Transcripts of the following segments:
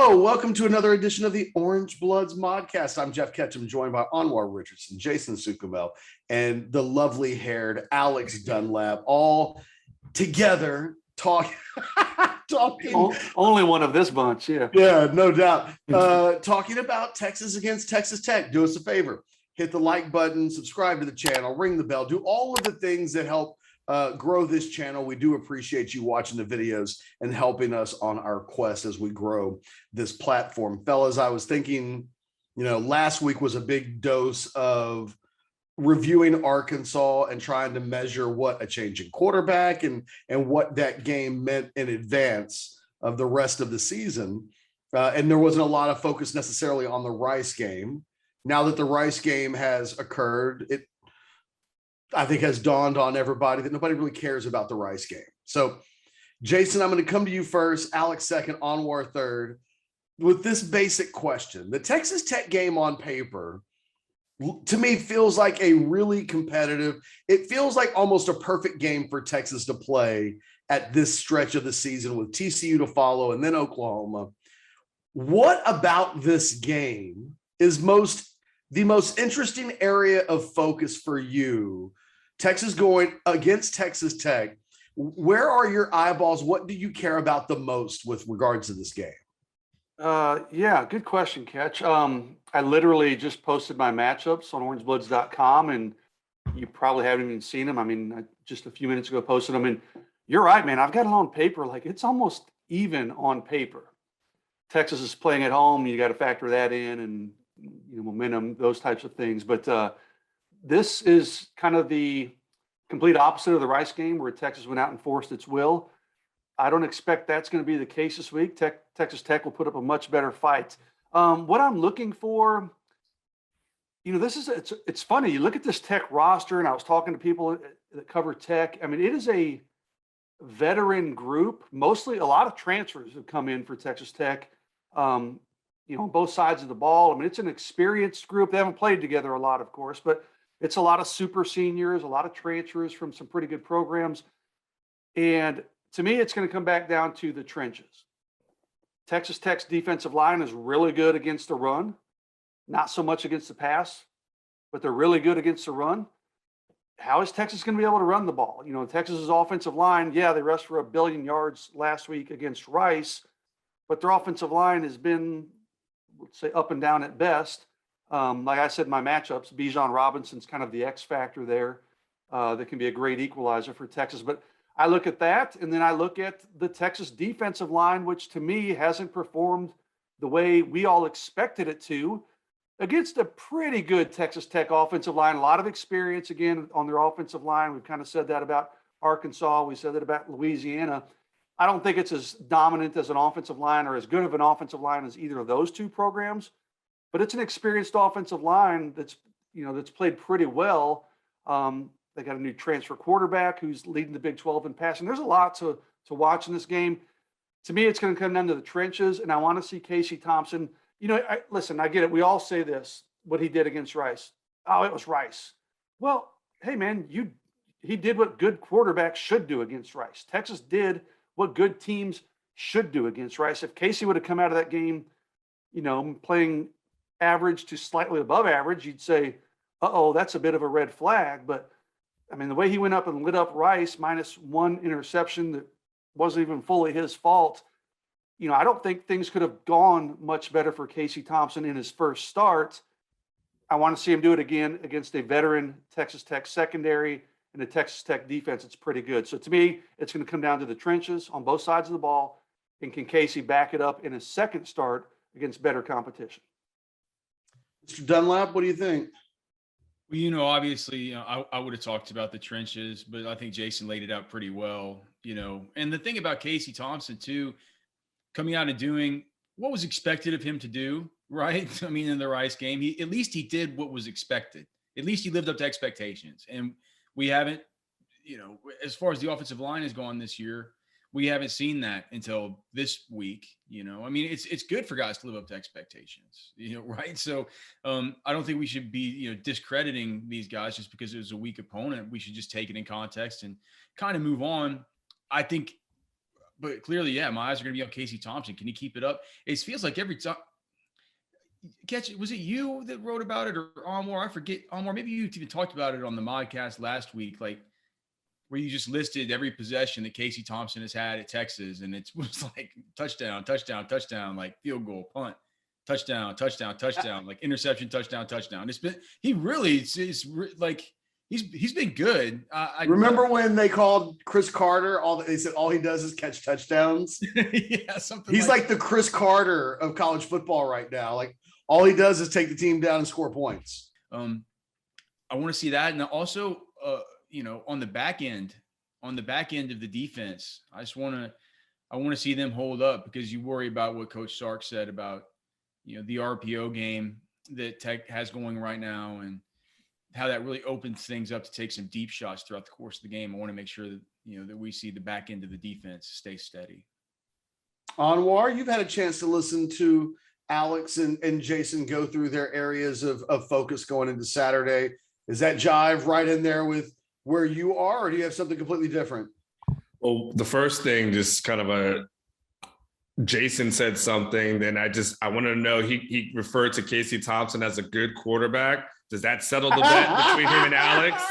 Hello, welcome to another edition of the Orange Bloods Modcast. I'm Geoff Ketchum, joined by Anwar Richardson, Jason Suchomel, and the lovely haired Alex Dunlap, all together talking. Only one of this bunch, yeah. Yeah, no doubt. Talking about Texas against Texas Tech. Do us a favor, hit the like button, subscribe to the channel, ring the bell, do all of the things that help grow this channel. We do appreciate you watching the videos and helping us on our quest as we grow this platform. Fellas, I was thinking, last week was a big dose of reviewing Arkansas and trying to measure what a change in quarterback and what that game meant in advance of the rest of the season. And there wasn't a lot of focus necessarily on the Rice game. Now that the Rice game has occurred, it I think has dawned on everybody that nobody really cares about the Rice game. So, Jason, I'm going to come to you first, Alex second, Anwar third, with this basic question. The Texas Tech game on paper, to me, feels like a really competitive, it feels like almost a perfect game for Texas to play at this stretch of the season with TCU to follow and then Oklahoma. What about this game is the most interesting area of focus for you? Texas going against Texas Tech. Where are your eyeballs? What do you care about the most with regards to this game? Yeah, good question, Ketch. I literally just posted my matchups on orangebloods.com, and you probably haven't even seen them. I mean, I just a few minutes ago posted them, and you're right, man. I've got it on paper. Like, it's almost even on paper. Texas is playing at home. You got to factor that in, and momentum, those types of things. But this is kind of the complete opposite of the Rice game where Texas went out and forced its will. I don't expect that's going to be the case this week. Texas Tech will put up a much better fight. What I'm looking for, it's funny. You look at this Tech roster, and I was talking to people that cover Tech. I mean, it is a veteran group. Mostly a lot of transfers have come in for Texas Tech. On both sides of the ball. I mean, it's an experienced group. They haven't played together a lot, of course, but it's a lot of super seniors, a lot of transfers from some pretty good programs. And to me, it's going to come back down to the trenches. Texas Tech's defensive line is really good against the run, not so much against the pass, but they're really good against the run. How is Texas going to be able to run the ball? Texas's offensive line, yeah, they rushed for 1 billion yards last week against Rice, but their offensive line has been, let's say, up and down at best. Like I said in my matchups, Bijan Robinson's kind of the X factor there that can be a great equalizer for Texas. But I look at that, and then I look at the Texas defensive line, which to me hasn't performed the way we all expected it to against a pretty good Texas Tech offensive line. A lot of experience, again, on their offensive line. We've kind of said that about Arkansas. We said that about Louisiana. I don't think it's as dominant as an offensive line or as good of an offensive line as either of those two programs, but it's an experienced offensive line that's played pretty well. They got a new transfer quarterback who's leading the Big 12 in passing. There's a lot to watch in this game. To me, it's going to come down to the trenches, and I want to see Casey Thompson. Listen, I get it. We all say this, what he did against Rice. Oh, it was Rice. Well, hey, man, he did what good quarterbacks should do against Rice. Texas did what good teams should do against Rice. If Casey would have come out of that game, playing average to slightly above average, you'd say, uh-oh, that's a bit of a red flag. But, I mean, the way he went up and lit up Rice, minus one interception that wasn't even fully his fault, I don't think things could have gone much better for Casey Thompson in his first start. I want to see him do it again against a veteran Texas Tech secondary and the Texas Tech defense. It's pretty good. So to me, it's going to come down to the trenches on both sides of the ball. And can Casey back it up in his second start against better competition? Mr. Dunlap, what do you think? Well, obviously, I would have talked about the trenches, but I think Jason laid it out pretty well, And the thing about Casey Thompson, too, coming out and doing what was expected of him to do, right? I mean, in the Rice game, at least he did what was expected. At least he lived up to expectations. And we haven't, as far as the offensive line has gone this year, we haven't seen that until this week. I mean, it's good for guys to live up to expectations, right? So I don't think we should be, discrediting these guys just because it was a weak opponent. We should just take it in context and kind of move on. I think but clearly, yeah, my eyes are going to be on Casey Thompson. Can he keep it up? It feels like every time. Was it you that wrote about it or Anwar? I forget. Anwar, maybe you even talked about it on the Modcast last week, like where you just listed every possession that Casey Thompson has had at Texas, and it was like touchdown, touchdown, touchdown, like field goal, punt, touchdown, touchdown, touchdown, like interception, touchdown, touchdown. It's been it's like he's been good. I remember when they called Chris Carter. They said all he does is catch touchdowns. Yeah, something. He's like the Chris Carter of college football right now. Like all he does is take the team down and score points. I want to see that, and also, on the back end of the defense, I want to see them hold up, because you worry about what Coach Sark said about the RPO game that Tech has going right now, and how that really opens things up to take some deep shots throughout the course of the game. I want to make sure that, that we see the back end of the defense stay steady. Anwar, you've had a chance to listen to Alex and Jason go through their areas of focus going into Saturday. Is that jive right in there with where you are, or do you have something completely different? Well, the first thing, just kind of Jason said something, then I wanted to know, he referred to Casey Thompson as a good quarterback. Does that settle the bet between him and Alex?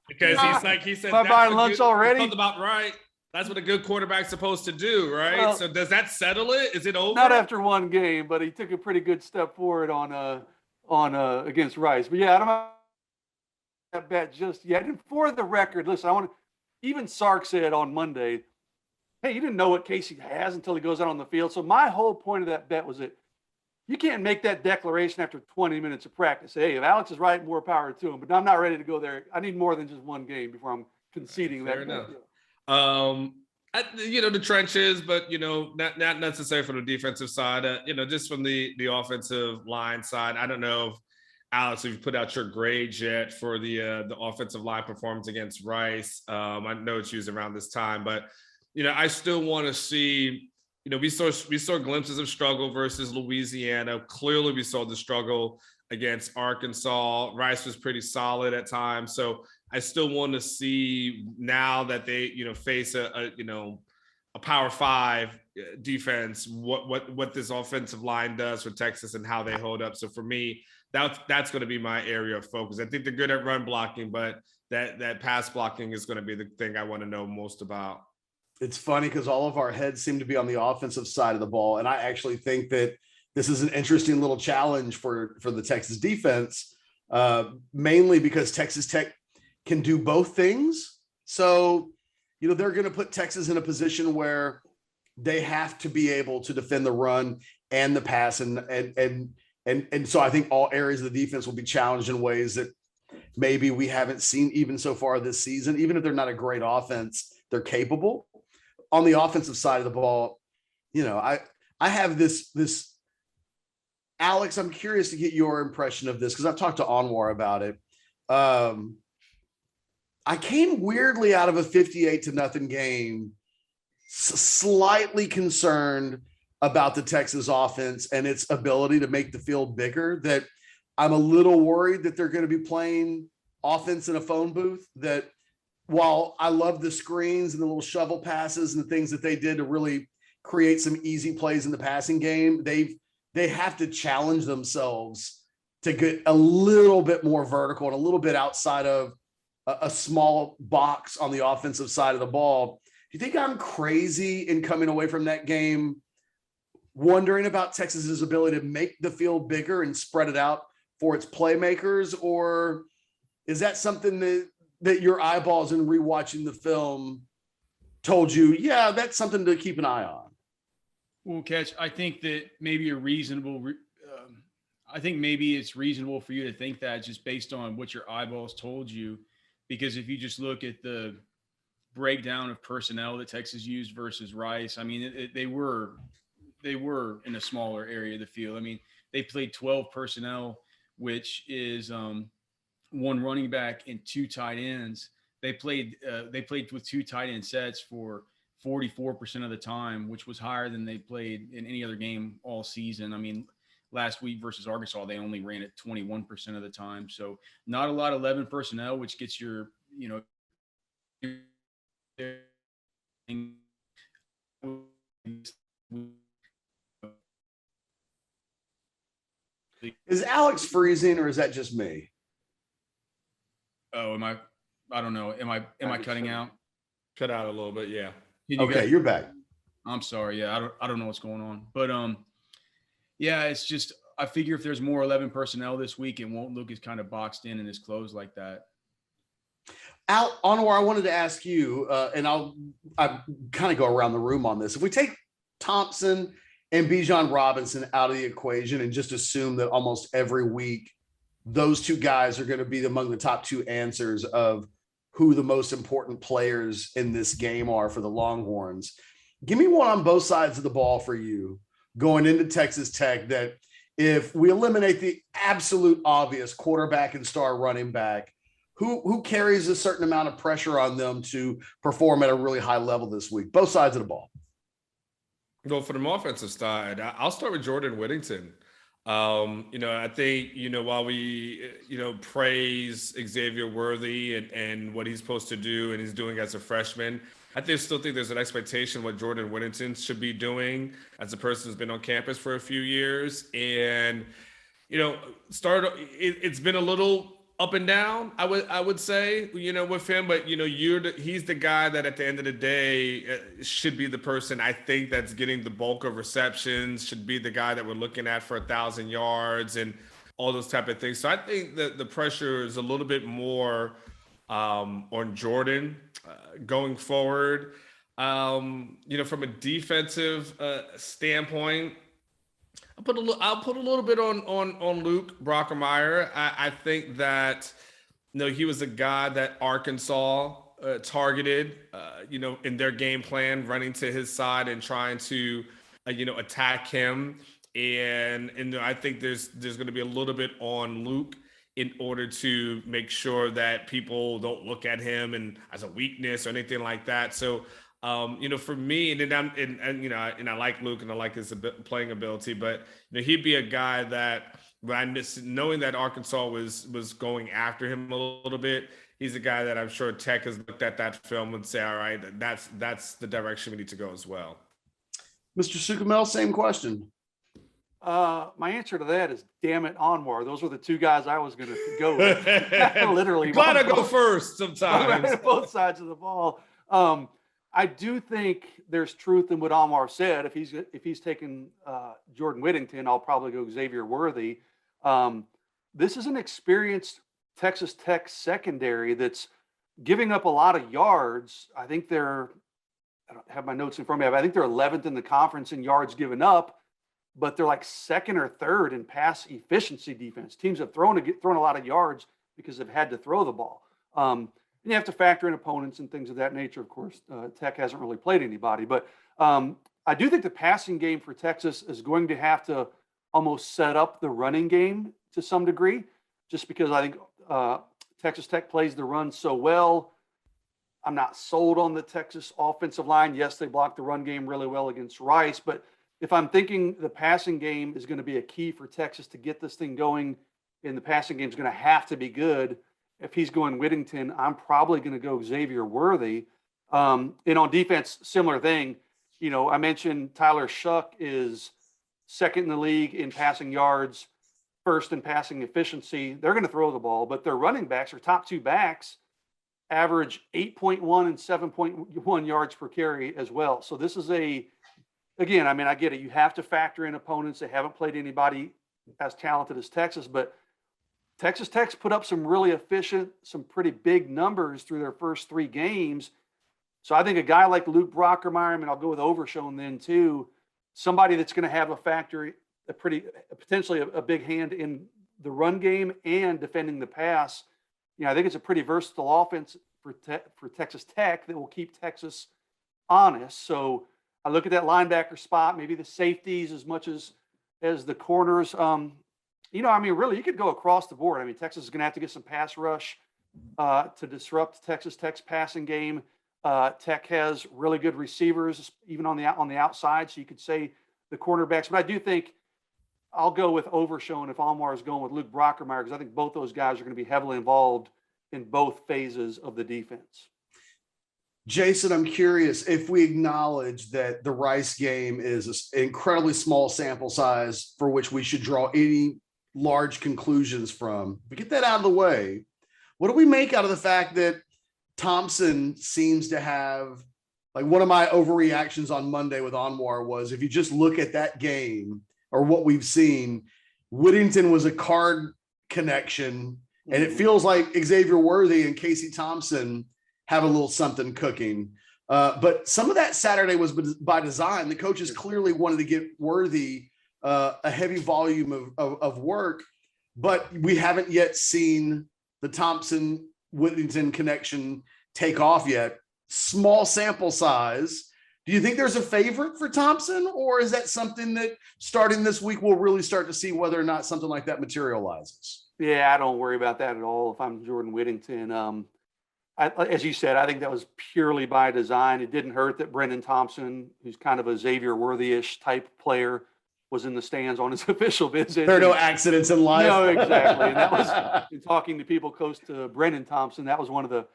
Because he said, am I buying lunch already? About right. That's what a good quarterback's supposed to do, right? Well, so does that settle it? Is it over? Not after one game, but he took a pretty good step forward on against Rice. But yeah, I don't know that bet just yet. And for the record, listen, even Sark said on Monday, hey, you didn't know what Casey has until he goes out on the field. So my whole point of that bet was that you can't make that declaration after 20 minutes of practice. Hey, if Alex is right, more power to him. But I'm not ready to go there. I need more than just one game before I'm conceding that. Fair enough. The trenches, but not necessary for the defensive side. Just from the offensive line side. I don't know if Alex, if you put out your grades yet for the offensive line performance against Rice. I know it's used around this time, but I still want to see. We saw glimpses of struggle versus Louisiana. Clearly, we saw the struggle against Arkansas. Rice was pretty solid at times, so I still want to see, now that they face a Power 5 defense, what this offensive line does for Texas and how they hold up. So for me, that's going to be my area of focus. I think they're good at run blocking, but that pass blocking is going to be the thing I want to know most about. It's funny because all of our heads seem to be on the offensive side of the ball. And I actually think that this is an interesting little challenge for the Texas defense, mainly because Texas Tech can do both things. So, they're going to put Texas in a position where they have to be able to defend the run and the pass. And so I think all areas of the defense will be challenged in ways that maybe we haven't seen even so far this season. Even if they're not a great offense, they're capable. On the offensive side of the ball, I have this Alex, I'm curious to get your impression of this because I've talked to Anwar about it. I came weirdly out of a 58-0 game, slightly concerned about the Texas offense and its ability to make the field bigger, that I'm a little worried that they're going to be playing offense in a phone booth, that while I love the screens and the little shovel passes and the things that they did to really create some easy plays in the passing game, they have to challenge themselves to get a little bit more vertical and a little bit outside of a small box on the offensive side of the ball. Do you think I'm crazy in coming away from that game wondering about Texas's ability to make the field bigger and spread it out for its playmakers? Or is that something that your eyeballs in rewatching the film told you, yeah, that's something to keep an eye on? Well, Ketch, I think that maybe it's reasonable for you to think that just based on what your eyeballs told you, because if you just look at the breakdown of personnel that Texas used versus Rice, I mean, they were in a smaller area of the field. I mean, they played 12 personnel, which is one running back and two tight ends. They played with two tight end sets for 44% of the time, which was higher than they played in any other game all season. I mean, last week versus Arkansas, they only ran it 21% of the time. So not a lot of 11 personnel, which gets your, Alex freezing, or is that just me? Oh, am I? I don't know. Am I cutting out? Cut out a little bit, yeah. Okay, you're back. I'm sorry. Yeah, I don't know what's going on, but yeah, it's just I figure if there's more 11 personnel this week, it won't look as kind of boxed in and as closed like that. Anwar, I wanted to ask you, and I kind of go around the room on this. If we take Thompson and Bijan Robinson out of the equation and just assume that almost every week those two guys are going to be among the top two answers of who the most important players in this game are for the Longhorns, give me one on both sides of the ball for you going into Texas Tech that if we eliminate the absolute obvious quarterback and star running back, who carries a certain amount of pressure on them to perform at a really high level this week? Both sides of the ball. Well, for the offensive side, I'll start with Jordan Whittington. I think, while we, praise Xavier Worthy and what he's supposed to do and he's doing as a freshman, still think there's an expectation what Jordan Whittington should be doing as a person who's been on campus for a few years. And, it's been a little up and down, I would say, with him, but he's the guy that at the end of the day should be the person I think that's getting the bulk of receptions, should be the guy that we're looking at for 1,000 yards and all those type of things. So I think that the pressure is a little bit more on Jordan going forward. From a defensive standpoint, I'll put a little bit on Luke Brockermeyer. I think that he was a guy that Arkansas targeted, in their game plan, running to his side and trying to attack him. And I think there's going to be a little bit on Luke in order to make sure that people don't look at him and as a weakness or anything like that. So for me, and I like Luke and I like his playing ability, but he'd be a guy that knowing that Arkansas was going after him a little bit, he's a guy that I'm sure Tech has looked at that film and say, all right, that's the direction we need to go as well. Mr. Suchomel, same question. My answer to that is, damn it, Anwar. Those were the two guys I was going to go with. Literally, gotta go first sometimes. Both sides of the ball. I do think there's truth in what Anwar said. If he's taking Jordan Whittington, I'll probably go Xavier Worthy. This is an experienced Texas Tech secondary that's giving up a lot of yards. I don't have my notes in front of me, but I think they're 11th in the conference in yards given up, but they're like second or third in pass efficiency defense. Teams have thrown a lot of yards because they've had to throw the ball. And you have to factor in opponents and things of that nature. Of course, Tech hasn't really played anybody, but I do think the passing game for Texas is going to have to almost set up the running game to some degree, just because I think Texas Tech plays the run so well. I'm not sold on the Texas offensive line. Yes, they blocked the run game really well against Rice, but if I'm thinking the passing game is going to be a key for Texas to get this thing going, and the passing game is going to have to be good. If he's going Whittington, I'm probably going to go Xavier Worthy. And on defense, similar thing. I mentioned Tyler Shuck is second in the league in passing yards, first in passing efficiency. They're going to throw the ball, but their running backs, their top two backs, average 8.1 and 7.1 yards per carry as well. So this is I get it. You have to factor in opponents. They haven't played anybody as talented as Texas, but Texas Tech's put up some really efficient, some pretty big numbers through their first three games. So I think a guy like Luke Brockermeyer, I'll go with Overshown then too, somebody that's going to have potentially a big hand in the run game and defending the pass. I think it's a pretty versatile offense for Texas Tech that will keep Texas honest. So I look at that linebacker spot, maybe the safeties as much as the corners. Really, you could go across the board. Texas is going to have to get some pass rush to disrupt Texas Tech's passing game. Tech has really good receivers, even on the outside. So you could say the cornerbacks. But I do think I'll go with Overshown if Anwar is going with Luke Brockermeyer, because I think both those guys are going to be heavily involved in both phases of the defense. Jason, I'm curious if we acknowledge that the Rice game is an incredibly small sample size for which we should draw any large conclusions from. But get that out of the way. What do we make out of the fact that Thompson seems to have, like, one of my overreactions on Monday with Anwar was, if you just look at that game or what we've seen, Whittington was a card connection, and it feels like Xavier Worthy and Casey Thompson have a little something cooking. But some of that Saturday was by design. The coaches clearly wanted to get Worthy a heavy volume of work, but we haven't yet seen the Thompson-Whittington connection take off yet. Small sample size. Do you think there's a favorite for Thompson, or is that something that starting this week we'll really start to see whether or not something like that materializes? Yeah, I don't worry about that at all if I'm Jordan Whittington. As you said, I think that was purely by design. It didn't hurt that Brennan Thompson, who's kind of a Xavier Worthy-ish type player, was in the stands on his official visit. There are no accidents in life. No, exactly. And that was, in talking to people close to Brennan Thompson, that was one of the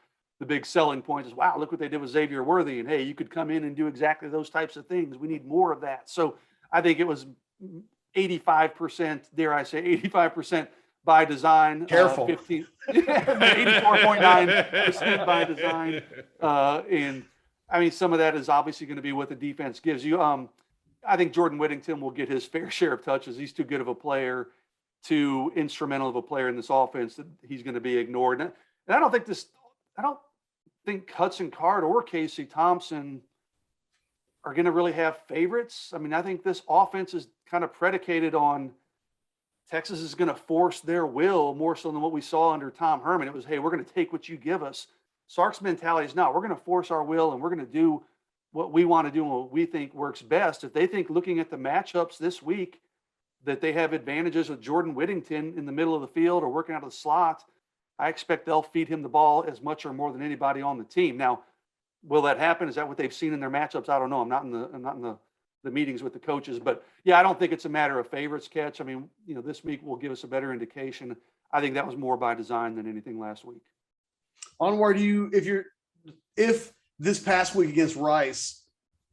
big selling points is, wow, look what they did with Xavier Worthy. And hey, you could come in and do exactly those types of things. We need more of that. So I think it was 85%, dare I say, 85% by design. Careful. 84.9% by design. And I mean, some of that is obviously going to be what the defense gives you. I think Jordan Whittington will get his fair share of touches. He's too good of a player, too instrumental of a player in this offense that he's going to be ignored. And I don't think Hudson Card or Casey Thompson are going to really have favorites. I mean, I think this offense is kind of predicated on Texas is going to force their will more so than what we saw under Tom Herman. It was, hey, we're going to take what you give us. Sark's mentality is, no, we're going to force our will and we're going to do what we want to do and what we think works best. If they think looking at the matchups this week that they have advantages with Jordan Whittington in the middle of the field or working out of the slot, I expect they'll feed him the ball as much or more than anybody on the team. Now, will that happen? Is that what they've seen in their matchups? I don't know. I'm not in the meetings with the coaches, but yeah, I don't think it's a matter of favorites, Catch. I mean, this week will give us a better indication. I think that was more by design than anything last week. Onward, if this past week against Rice,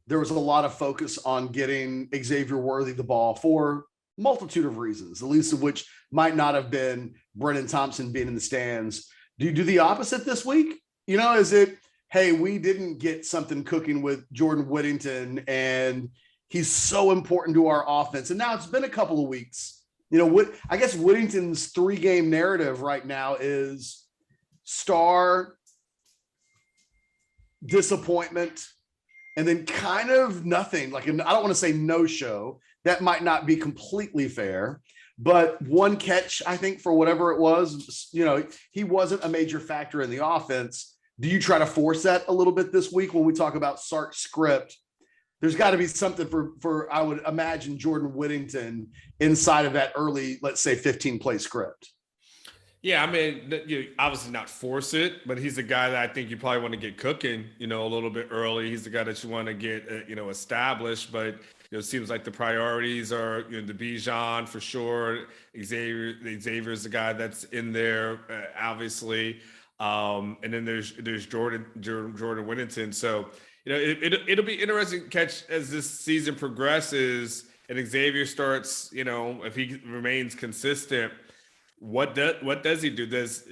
there was a lot of focus on getting Xavier Worthy the ball for multitude of reasons, the least of which might not have been Brennan Thompson being in the stands. Do you do the opposite this week? Is it, hey, we didn't get something cooking with Jordan Whittington and he's so important to our offense. And now it's been a couple of weeks. I guess Whittington's 3-game narrative right now is star, disappointment, and then kind of nothing. Like, I don't want to say no show. That might not be completely fair, but one catch, I think, for whatever it was, he wasn't a major factor in the offense. Do you try to force that a little bit this week when we talk about Sark's script? There's got to be something for I would imagine Jordan Whittington inside of that early, let's say 15-play script. Yeah, I mean, you obviously not force it, but he's a guy that I think you probably want to get cooking, a little bit early. He's the guy that you want to get, established. But it seems like the priorities are, the Bijan for sure. Xavier is the guy that's in there, obviously, and then there's Jordan Whittington. So it'll be interesting to catch as this season progresses and Xavier starts. If he remains consistent. What does he do? Does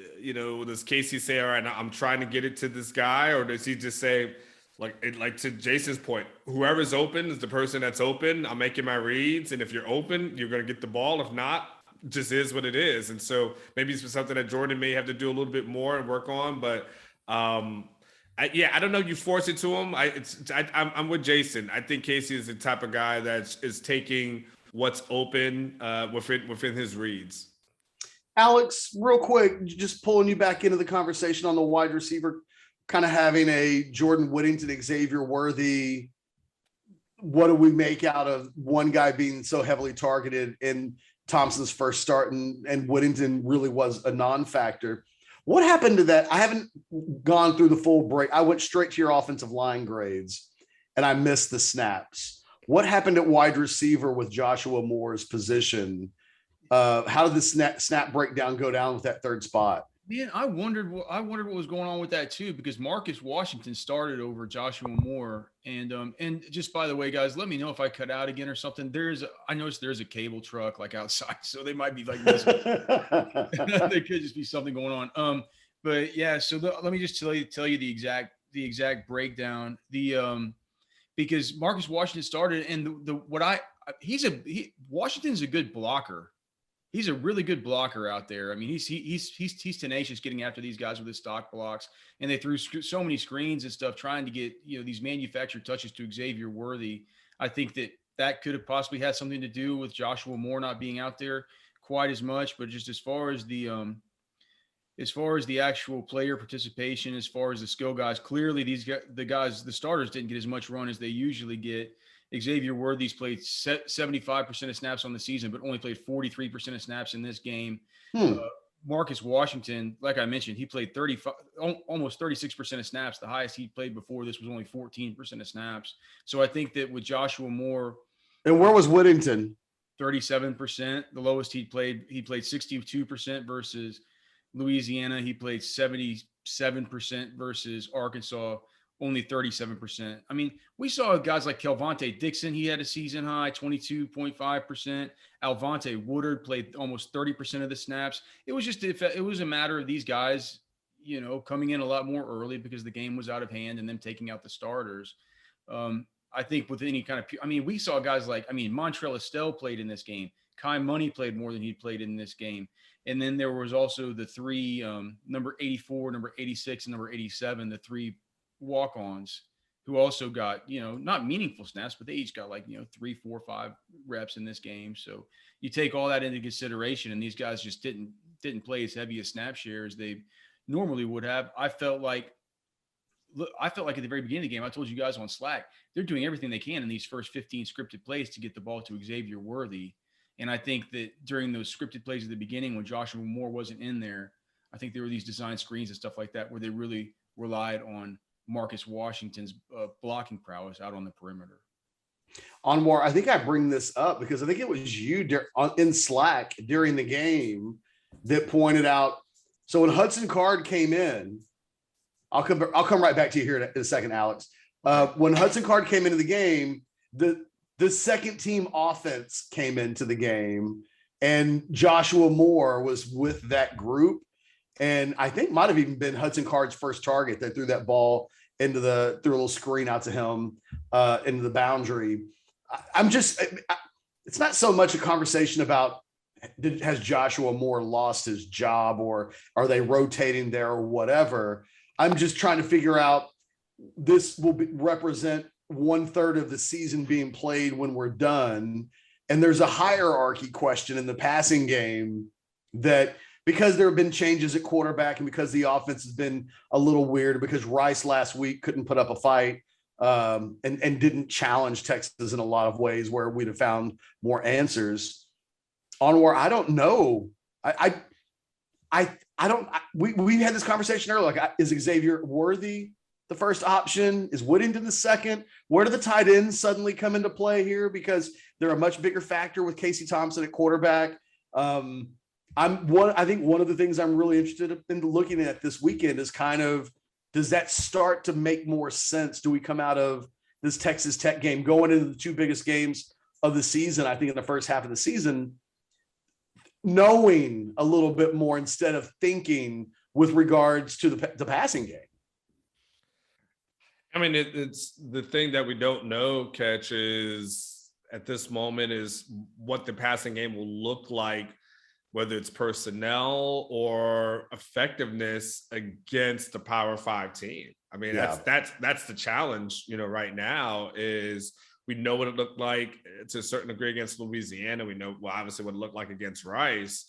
Casey say, all right, I'm trying to get it to this guy, or does he just say, like to Jason's point, whoever's open is the person that's open. I'm making my reads, and if you're open, you're going to get the ball. If not, just is what it is. And so maybe it's something that Jordan may have to do a little bit more and work on. But I don't know. You force it to him. I'm with Jason. I think Casey is the type of guy that is taking what's open within his reads. Alex, real quick, just pulling you back into the conversation on the wide receiver, kind of having a Jordan Whittington, Xavier Worthy. What do we make out of one guy being so heavily targeted in Thompson's first start and Whittington really was a non-factor? What happened to that? I haven't gone through the full break. I went straight to your offensive line grades and I missed the snaps. What happened at wide receiver with Joshua Moore's position? How did the snap breakdown go down with that third spot? Man, I wondered what was going on with that too, because Marcus Washington started over Joshua Moore, and just by the way, guys, let me know if I cut out again or something. I noticed there's a cable truck like outside, so they might be like missing. There could just be something going on. But yeah, so let me just tell you the exact breakdown. Because Marcus Washington started, and Washington's a good blocker. He's a really good blocker out there. I mean, he's tenacious getting after these guys with his stock blocks, and they threw so many screens and stuff trying to get these manufactured touches to Xavier Worthy. I think that could have possibly had something to do with Joshua Moore not being out there quite as much, but just as far as the actual player participation, as far as the skill guys, clearly the starters didn't get as much run as they usually get. Xavier Worthy's played 75% of snaps on the season, but only played 43% of snaps in this game. Marcus Washington, like I mentioned, he played almost 36% of snaps. The highest he played before this was only 14% of snaps. So I think that with Joshua Moore. And where was Whittington? 37%. The lowest he played 62% versus Louisiana. He played 77% versus Arkansas. Only 37%. I mean, we saw guys like Kelvonte Dixon. He had a season high, 22.5%. Alvonte Woodard played almost 30% of the snaps. It was a matter of these guys, coming in a lot more early because the game was out of hand and them taking out the starters. I think with any kind of, we saw guys like, Montrell Estelle played in this game. Kai Money played more than he played in this game. And then there was also the three, number 84, number 86, and number 87, the three walk-ons who also got, not meaningful snaps, but they each got 3, 4, 5 reps in this game. So you take all that into consideration, and these guys just didn't play as heavy a snap share as they normally would have. I felt like at the very beginning of the game, I told you guys on Slack, they're doing everything they can in these first 15 scripted plays to get the ball to Xavier Worthy. And I think that during those scripted plays at the beginning, when Joshua Moore wasn't in there, I think there were these design screens and stuff like that where they really relied on Marcus Washington's blocking prowess out on the perimeter. Anwar, I think I bring this up because I think it was you in Slack during the game that pointed out. So when Hudson Card came in, I'll come right back to you here in a second, Alex. When Hudson Card came into the game, the second team offense came into the game, and Joshua Moore was with that group. And I think might have even been Hudson Card's first target. They threw that ball threw a little screen out to him into the boundary. It's not so much a conversation about has Joshua Moore lost his job or are they rotating there or whatever. I'm just trying to figure out this will represent 1/3 of the season being played when we're done. And there's a hierarchy question in the passing game that because there have been changes at quarterback and because the offense has been a little weird, because Rice last week couldn't put up a fight and didn't challenge Texas in a lot of ways where we'd have found more answers. Anwar, I don't know. We had this conversation earlier. Like, is Xavier Worthy the first option? Is Whittington the second? Where do the tight ends suddenly come into play here? Because they're a much bigger factor with Casey Thompson at quarterback. I think one of the things I'm really interested in looking at this weekend is kind of, does that start to make more sense? Do we come out of this Texas Tech game going into the two biggest games of the season, I think in the first half of the season, knowing a little bit more instead of thinking with regards to the passing game? It's the thing that we don't know, Ketch, is at this moment is what the passing game will look like, whether it's personnel or effectiveness against the Power 5 team. That's the challenge, right now is we know what it looked like to a certain degree against Louisiana. We know, obviously what it looked like against Rice,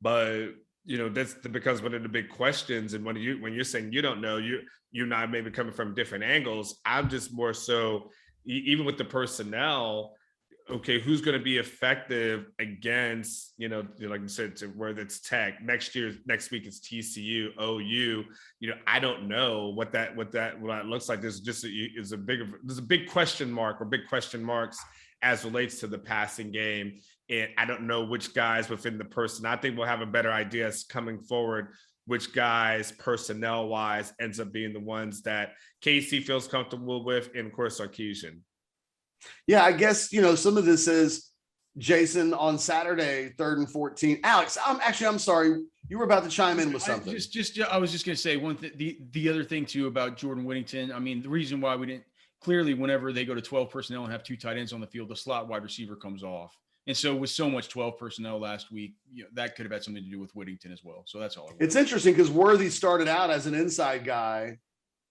but that becomes one of the big questions. And when you're saying you don't know, you and I may be coming from different angles. I'm just more so, even with the personnel, okay, who's going to be effective against, like you said, to whether it's Tech next week it's TCU, OU. I don't know what that looks like. There's a big question mark or big question marks as relates to the passing game. And I don't know which guys within the person. I think we'll have a better idea coming forward which guys personnel wise ends up being the ones that Casey feels comfortable with, and of course Sarkisian. Yeah, I guess, some of this is Jason on Saturday, 3rd and 14. Alex, I'm sorry. You were about to chime in with something. I was just going to say one thing. The other thing too about Jordan Whittington. I mean, the reason why we didn't clearly, whenever they go to 12 personnel and have 2 tight ends on the field, the slot wide receiver comes off. And so with so much 12 personnel last week, that could have had something to do with Whittington as well. So that's all. It's interesting because Worthy started out as an inside guy,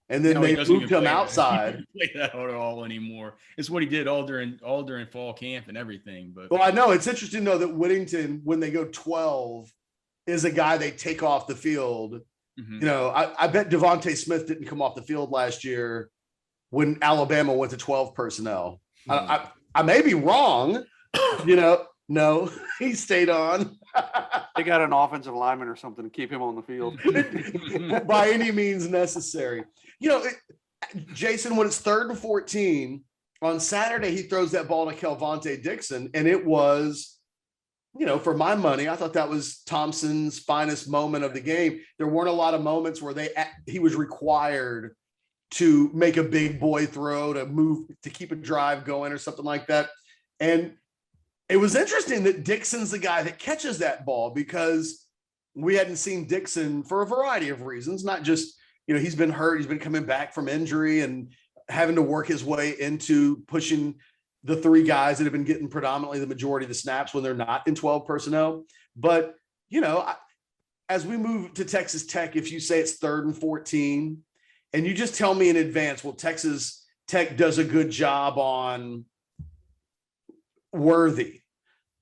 and then they moved him outside. He doesn't play that at all anymore. It's what he did all during fall camp and everything. But well, I know it's interesting though that Whittington, when they go 12, is a guy they take off the field. Mm-hmm. I bet Devontae Smith didn't come off the field last year when Alabama went to 12 personnel. Mm-hmm. I may be wrong. No, he stayed on. They got an offensive lineman or something to keep him on the field. By any means necessary. Jason, when it's 3rd and 14, on Saturday, he throws that ball to Kelvontae Dixon, and it was, for my money, I thought that was Thompson's finest moment of the game. There weren't a lot of moments where he was required to make a big boy throw to keep a drive going or something like that. And it was interesting that Dixon's the guy that catches that ball, because we hadn't seen Dixon for a variety of reasons, not just, he's been hurt. He's been coming back from injury and having to work his way into pushing the 3 guys that have been getting predominantly the majority of the snaps when they're not in 12 personnel. But, as we move to Texas Tech, if you say it's 3rd and 14 and you just tell me in advance, well, Texas Tech does a good job on Worthy,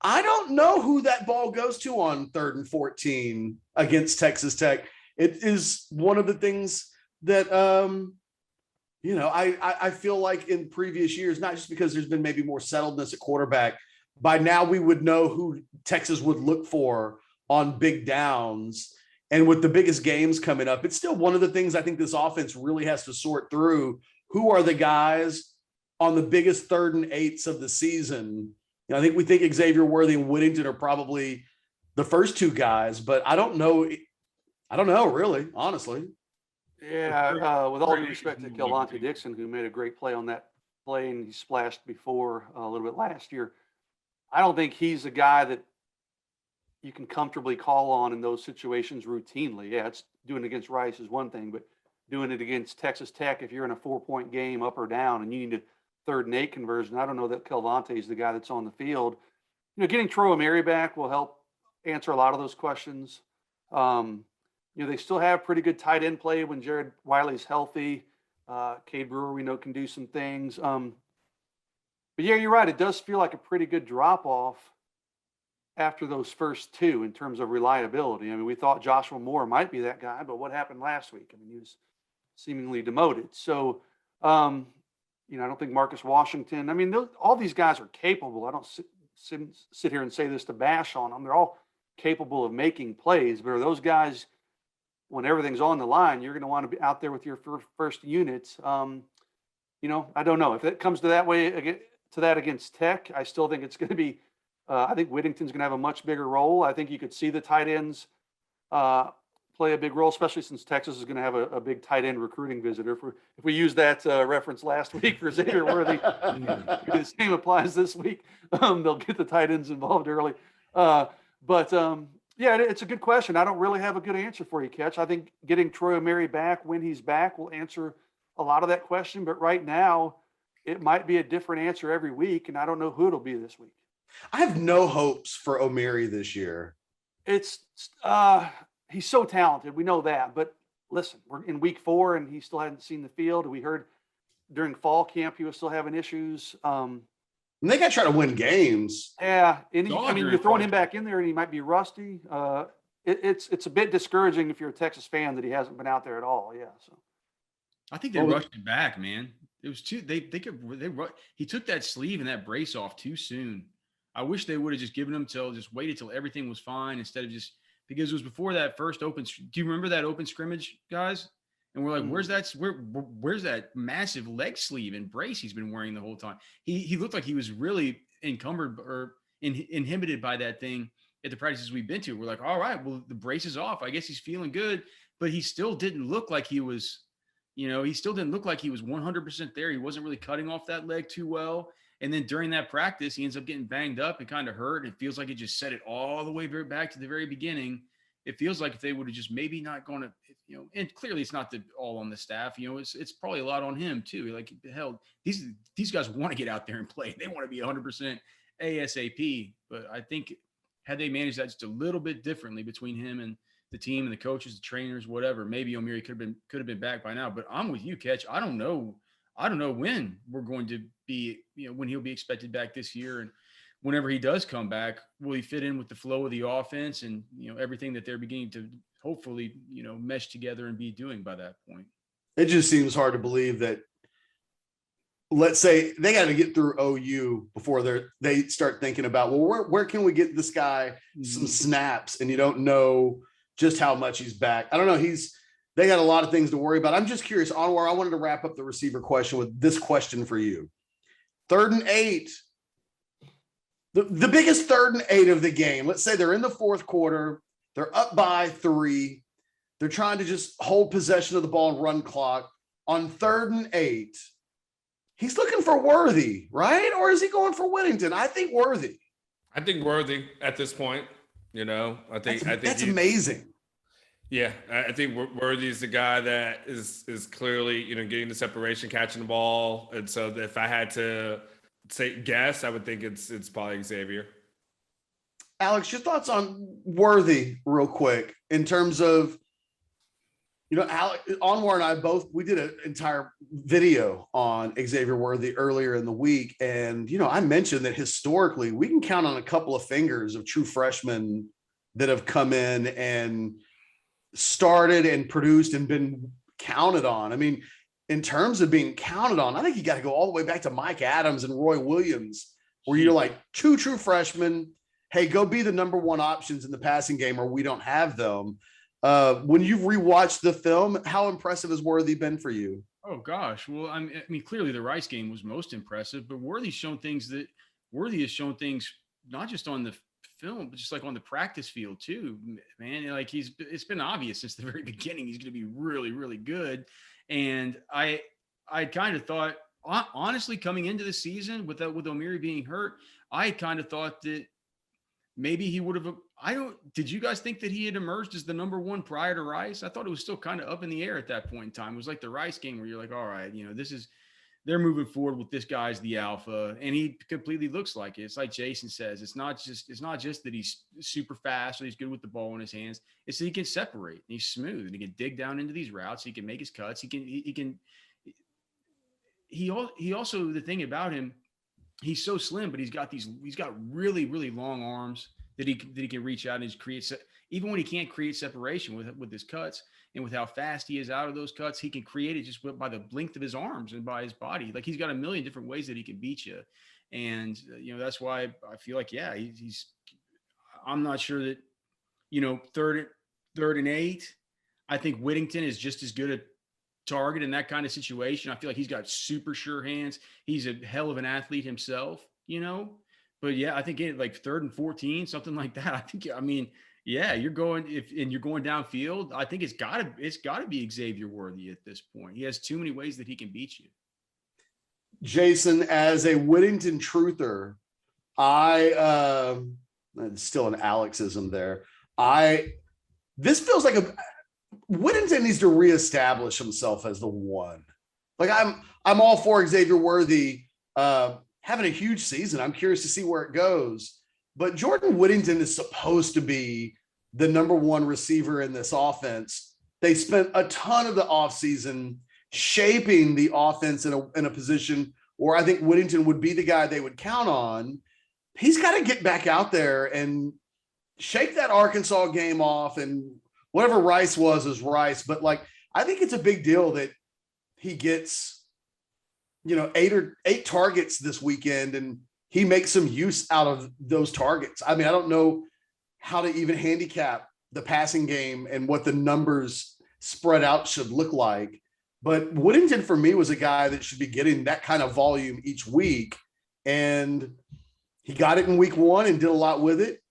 I don't know who that ball goes to on 3rd and 14 against Texas Tech. It is one of the things that, I feel like in previous years, not just because there's been maybe more settledness at quarterback, by now we would know who Texas would look for on big downs. And with the biggest games coming up, it's still one of the things I think this offense really has to sort through. Who are the guys on the biggest 3rd and 8s of the season? I think we think Xavier Worthy and Whittington are probably the first 2 guys, but I don't know really, honestly. Yeah, with all due respect to Kelvontae Dixon, who made a great play on that play, and he splashed before a little bit last year, I don't think he's a guy that you can comfortably call on in those situations routinely. Yeah, it's doing it against Rice is one thing, but doing it against Texas Tech, if you're in a 4-point game up or down and you need a 3rd and 8 conversion, I don't know that Kelvontae is the guy that's on the field. Getting Troy O'Mary back will help answer a lot of those questions. They still have pretty good tight end play when Jared Wiley's healthy. Cade Brewer, we know, can do some things. But yeah, you're right. It does feel like a pretty good drop off after those first 2 in terms of reliability. I mean, we thought Joshua Moore might be that guy, but what happened last week? I mean, he was seemingly demoted. So, I don't think Marcus Washington. I mean, all these guys are capable. I don't sit here and say this to bash on them. They're all capable of making plays, but are those guys, when everything's on the line, you're going to want to be out there with your first units? I don't know if it comes to that against Tech. I still think it's going to be. I think Whittington's going to have a much bigger role. I think you could see the tight ends play a big role, especially since Texas is going to have a big tight end recruiting visitor. If we use that reference last week for Xavier Worthy, the same applies this week. They'll get the tight ends involved early. Yeah, it's a good question. I don't really have a good answer for you, Ketch. I think getting Troy O'Mary back when he's back will answer a lot of that question. But right now, it might be a different answer every week, and I don't know who it'll be this week. I have no hopes for O'Mary this year. It's he's so talented. We know that. But listen, we're in week 4, and he still hadn't seen the field. We heard during fall camp he was still having issues. And they got to try to win games. Yeah, you're throwing him back in there, and he might be rusty. It's a bit discouraging if you're a Texas fan that he hasn't been out there at all. Yeah, so I think they rushed him back, man. It was too. He took that sleeve and that brace off too soon. I wish they would have just given him just waited till everything was fine instead of just because it was before that first open. Do you remember that open scrimmage, guys? And we're like, where's that massive leg sleeve and brace he's been wearing the whole time? He looked like he was really encumbered or inhibited by that thing at the practices we've been to. We're like, all right, well, the brace is off. I guess he's feeling good, but he still didn't look like he was, he still didn't look like he was 100% there. He wasn't really cutting off that leg too well. And then during that practice, he ends up getting banged up and kind of hurt. It feels like it just set it all the way back to the very beginning. It feels like if they would have just maybe not gone to, and clearly it's not all on the staff, it's probably a lot on him too. Like, hell, these guys want to get out there and play. They want to be 100% ASAP. But I think had they managed that just a little bit differently between him and the team and the coaches, the trainers, whatever, maybe O'Meara could have been back by now. But I'm with you, Ketch. I don't know when we're going to be, when he'll be expected back this year. And whenever he does come back, will he fit in with the flow of the offense and, everything that they're beginning to hopefully, mesh together and be doing by that point? It just seems hard to believe that, let's say they got to get through OU before they start thinking about, well, where can we get this guy some snaps? And you don't know just how much he's back. I don't know. They got a lot of things to worry about. I'm just curious, Anwar, I wanted to wrap up the receiver question with this question for you. 3rd and 8. The biggest 3rd and 8 of the game. Let's say they're in the 4th quarter. They're up by 3. They're trying to just hold possession of the ball and run clock. On 3rd and 8, he's looking for Worthy, right? Or is he going for Whittington? I think Worthy. I think Worthy at this point. I think that's amazing. Yeah, I think Worthy is the guy that is clearly, getting the separation, catching the ball. And so if I had to guess, I would think it's probably Xavier. Alex, your thoughts on Worthy real quick in terms of, Anwar and I we did an entire video on Xavier Worthy earlier in the week. And, I mentioned that historically we can count on a couple of fingers of true freshmen that have come in and started and produced and been counted on. I mean, in terms of being counted on, I think you got to go all the way back to Mike Adams and Roy Williams, where you're like 2 true freshmen. Hey, go be the number 1 options in the passing game, or we don't have them. When you've rewatched the film, how impressive has Worthy been for you? Oh gosh. Well, I mean, clearly the Rice game was most impressive, but Worthy has shown things not just on the film, but just like on the practice field too, man. Like it's been obvious since the very beginning he's going to be really, really good. And I kind of thought, honestly, coming into the season with O'Meara being hurt, I kind of thought that maybe he would have. Did you guys think that he had emerged as the number 1 prior to Rice? I thought it was still kind of up in the air at that point in time. It was like the Rice game where you're like, all right, they're moving forward with this guy's the alpha, and he completely looks like it. It's like Jason says, it's not just that he's super fast or he's good with the ball in his hands. It's that he can separate and he's smooth and he can dig down into these routes. He can make his cuts. He also, the thing about him, he's so slim, but he's got really, really long arms that he can reach out and create, even when he can't create separation with his cuts and with how fast he is out of those cuts, he can create it just by the length of his arms and by his body. Like, he's got a million different ways that he can beat you. And, that's why I feel like, yeah, I'm not sure that, 3rd and 8, I think Whittington is just as good a target in that kind of situation. I feel like he's got super sure hands. He's a hell of an athlete himself, but yeah, I think like 3rd and 14, something like that. Yeah, you're going downfield. I think it's gotta be Xavier Worthy at this point. He has too many ways that he can beat you. Jason, as a Whittington truther, it's still an Alexism there. This feels like Whittington needs to reestablish himself as the 1. Like, I'm all for Xavier Worthy having a huge season. I'm curious to see where it goes. But Jordan Whittington is supposed to be the number 1 receiver in this offense. They spent a ton of the offseason shaping the offense in a position where I think Whittington would be the guy they would count on. He's got to get back out there and shake that Arkansas game off, and whatever Rice was is Rice. But I think it's a big deal that he gets, 8 targets this weekend, and he makes some use out of those targets. I mean, I don't know how to even handicap the passing game and what the numbers spread out should look like. But Whittington, for me, was a guy that should be getting that kind of volume each week. And he got it in week 1 and did a lot with it.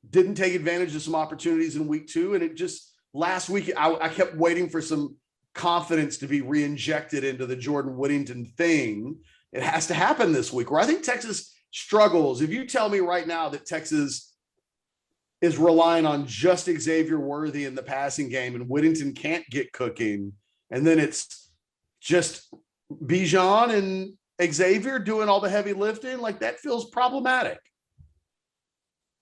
didn't take advantage of some opportunities in week 2. And it just last week, I kept waiting for some confidence to be re-injected into the Jordan Whittington thing. It has to happen this week, where I think Texas struggles. If you tell me right now that Texas is relying on just Xavier Worthy in the passing game and Whittington can't get cooking, and then it's just Bijan and Xavier doing all the heavy lifting, like that feels problematic.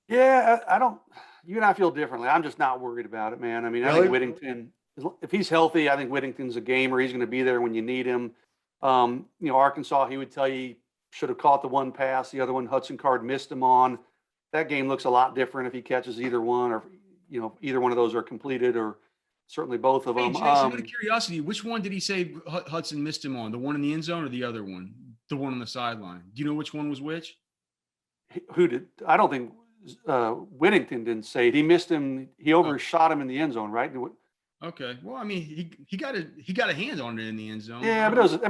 Yeah, I don't. You and I feel differently. I'm just not worried about it, man. I mean, I think Whittington, if he's healthy, I think Whittington's a gamer. He's going to be there when you need him. Arkansas, he would tell you should have caught the one pass, the other one Hudson Card missed him on. That game looks a lot different if he catches either one, or either one of those are completed, or certainly both of them. Jason, out of curiosity, which one did he say Hudson missed him on? The one in the end zone or the other one? The one on the sideline. Do you know which one was which? Who did? I don't think Whittington didn't say it. He missed him. He overshot him in the end zone, right? Okay. Well, I mean, he got a hand on it in the end zone. Yeah, but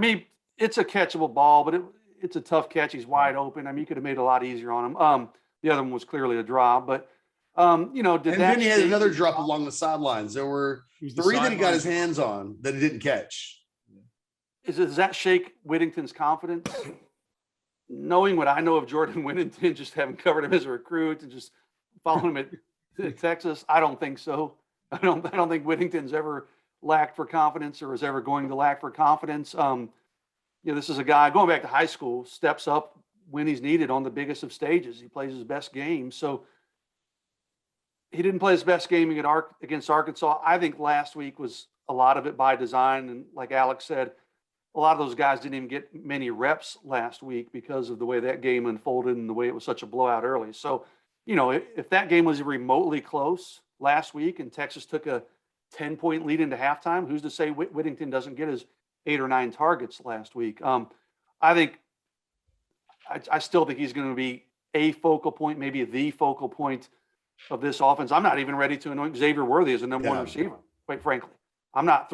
it's a catchable ball, but it's a tough catch. He's wide open. I mean, you could have made it a lot easier on him. The other one was clearly a drop, but and then he had another drop along the sidelines. There were 3 that he got his hands on that he didn't catch. Does that shake Whittington's confidence? Knowing what I know of Jordan Whittington, just having covered him as a recruit and just following him at Texas, I don't think so. I don't think Whittington's ever lacked for confidence or is ever going to lack for confidence. This is a guy going back to high school, steps up when he's needed on the biggest of stages. He plays his best game. So he didn't play his best game against Arkansas. I think last week was a lot of it by design. And like Alex said, a lot of those guys didn't even get many reps last week because of the way that game unfolded and the way it was such a blowout early. So, if that game was remotely close last week and Texas took a 10-point lead into halftime, who's to say Whittington doesn't get his 8 or 9 targets last week? I still think he's going to be a focal point, maybe the focal point of this offense. I'm not even ready to anoint Xavier Worthy as a number 1 receiver, quite frankly. I'm that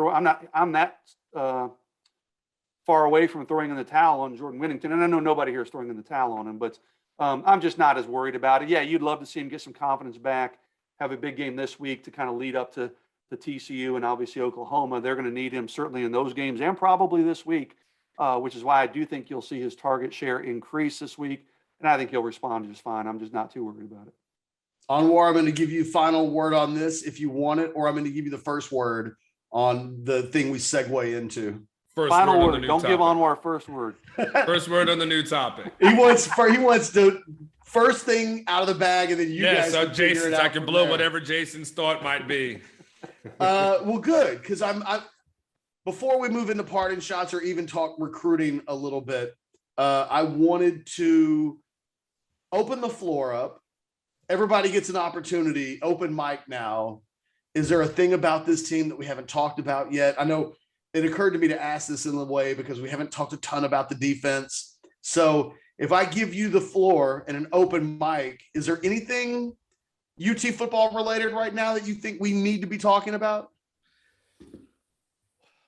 far away from throwing in the towel on Jordan Whittington. And I know nobody here is throwing in the towel on him, but I'm just not as worried about it. Yeah, you'd love to see him get some confidence back, have a big game this week to kind of lead up to the TCU and obviously Oklahoma. They're going to need him certainly in those games and probably this week, which is why I do think you'll see his target share increase this week. And I think he'll respond just fine. I'm just not too worried about it. Anwar, I'm going to give you final word on this if you want it, or I'm going to give you the first word on the thing we segue into. Final word. Don't give Anwar first word. First word on the new topic. He wants the first thing out of the bag, and then you guys. So Jason's, I can blow whatever Jason's thought might be. Well, good, because I'm before we move into parting shots or even talk recruiting a little bit, I wanted to open the floor up. Everybody gets an opportunity. Open mic now. Is there a thing about this team that we haven't talked about yet? I know it occurred to me to ask this in the way because we haven't talked a ton about the defense. So if I give you the floor and an open mic, is there anything UT football related right now that you think we need to be talking about?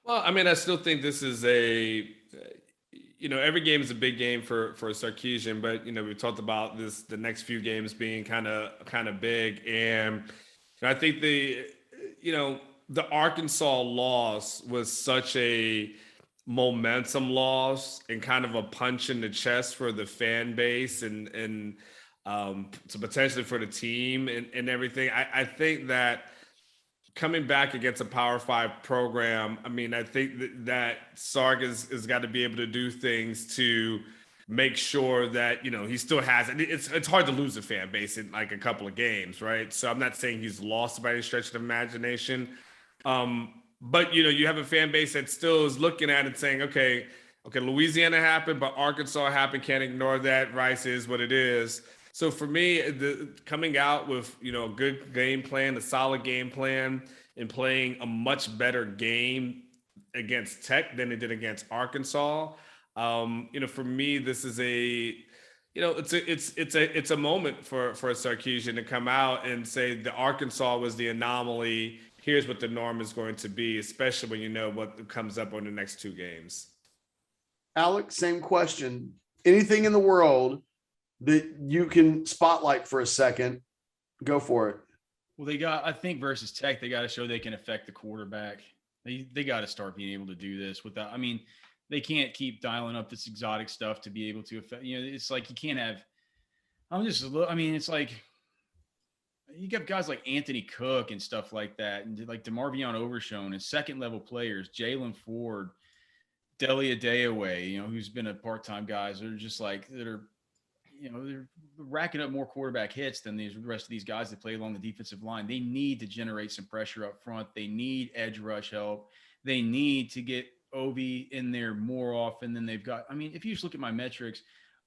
Well, I mean, I still think this is every game is a big game for Sarkisian, but we talked about the next few games being kind of big, and I think the Arkansas loss was such a momentum loss and kind of a punch in the chest for the fan base and so potentially for the team and everything. I think that coming back against a Power 5 program, I mean, I think that Sark has got to be able to do things to make sure that, he still has, and it's hard to lose a fan base in like a couple of games, right? So I'm not saying he's lost by any stretch of the imagination. But, you have a fan base that still is looking at it saying, okay, Louisiana happened, but Arkansas happened. Can't ignore that. Rice is what it is. So for me, coming out with, a good game plan, a solid game plan, and playing a much better game against Tech than it did against Arkansas. For me, this is it's a moment for Sarkisian to come out and say the Arkansas was the anomaly. Here's what the norm is going to be, especially when you know what comes up on the next 2 games. Alex, same question. Anything in the world that you can spotlight for a second Go for it. Well, I think versus Tech, they got to show they can affect the quarterback. They got to start being able to do this without, I mean, they can't keep dialing up this exotic stuff to be able to affect, it's like you can't have, it's like you got guys like Anthony Cook and stuff like that, and like DeMarvion Overshone and second level players, Jalen Ford, Delia Dayaway, who's been a part-time guys that are just like, they're racking up more quarterback hits than the rest of these guys that play along the defensive line. They need to generate some pressure up front. They need edge rush help. They need to get Ovi in there more often than they've got. I mean, if you just look at my metrics,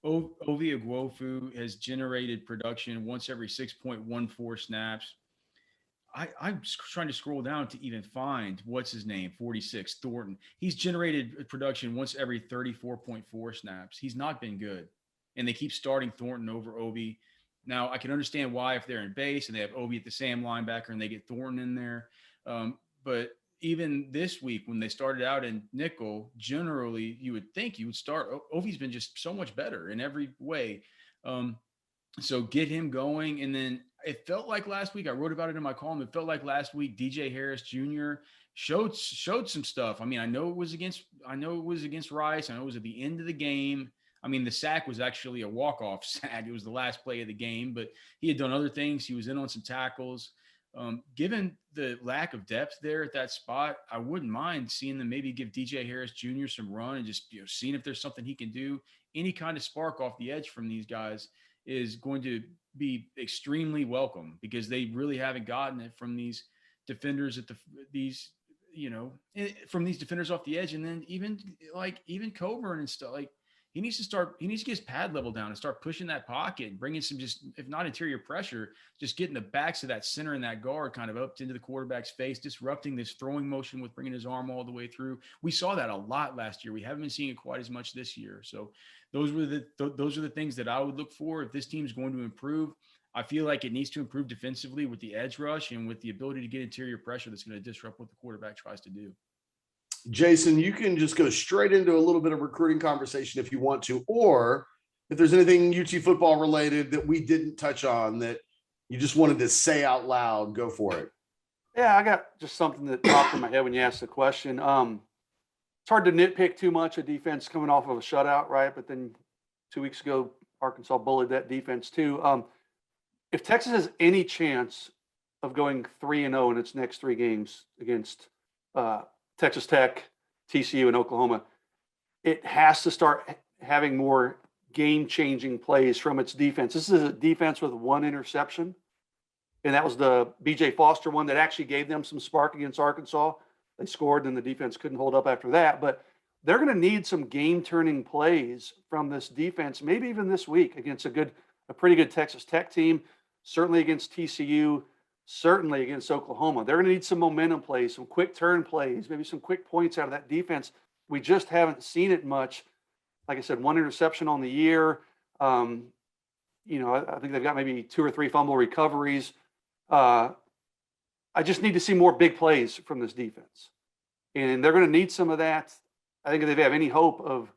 Ovi Agwofu has generated production once every 6.14 snaps. I'm trying to scroll down to even find what's his name, 46, Thornton. He's generated production once every 34.4 snaps. He's not been good. And they keep starting Thornton over Ovi. Now, I can understand why if they're in base and they have Ovi at the Sam linebacker and they get Thornton in there. But even this week when they started out in nickel, generally you would think you would start. Ovi's been just so much better in every way. So get him going. And then it felt like last week, I wrote about it in my column. It felt like last week, DJ Harris Jr. showed some stuff. I mean, I know it was against Rice. I know it was at the end of the game. I mean, the sack was actually a walk-off sack. It was the last play of the game, but he had done other things. He was in on some tackles. Given the lack of depth there at that spot, I wouldn't mind seeing them maybe give DJ Harris Jr. some run and just seeing if there's something he can do. Any kind of spark off the edge from these guys is going to be extremely welcome because they really haven't gotten it from these defenders from these defenders off the edge, and then even Coburn and stuff like. He needs to get his pad level down and start pushing that pocket and bringing some just, if not interior pressure, just getting the backs of that center and that guard kind of up into the quarterback's face, disrupting this throwing motion with bringing his arm all the way through. We saw that a lot last year. We haven't been seeing it quite as much this year. So those are the things that I would look for if this team is going to improve. I feel like it needs to improve defensively with the edge rush and with the ability to get interior pressure that's going to disrupt what the quarterback tries to do. Jason, you can just go straight into a little bit of recruiting conversation if you want to, or if there's anything UT football related that we didn't touch on that you just wanted to say out loud, go for it. Yeah, I got just something that popped in my head when you asked the question. It's hard to nitpick too much a defense coming off of a shutout, right? But then 2 weeks ago, Arkansas bullied that defense too. If Texas has any chance of going 3-0 in its next 3 games against Texas Tech, TCU, and Oklahoma, it has to start having more game-changing plays from its defense. This is a defense with 1 interception, and that was the B.J. Foster one that actually gave them some spark against Arkansas. They scored, and the defense couldn't hold up after that. But they're going to need some game-turning plays from this defense, maybe even this week against a pretty good Texas Tech team, certainly against TCU, certainly against Oklahoma. They're going to need some momentum plays, some quick turn plays, maybe some quick points out of that defense. We just haven't seen it much. Like I said, 1 interception on the year. I think they've got maybe 2 or 3 fumble recoveries. I just need to see more big plays from this defense. And they're going to need some of that. I think if they have any hope of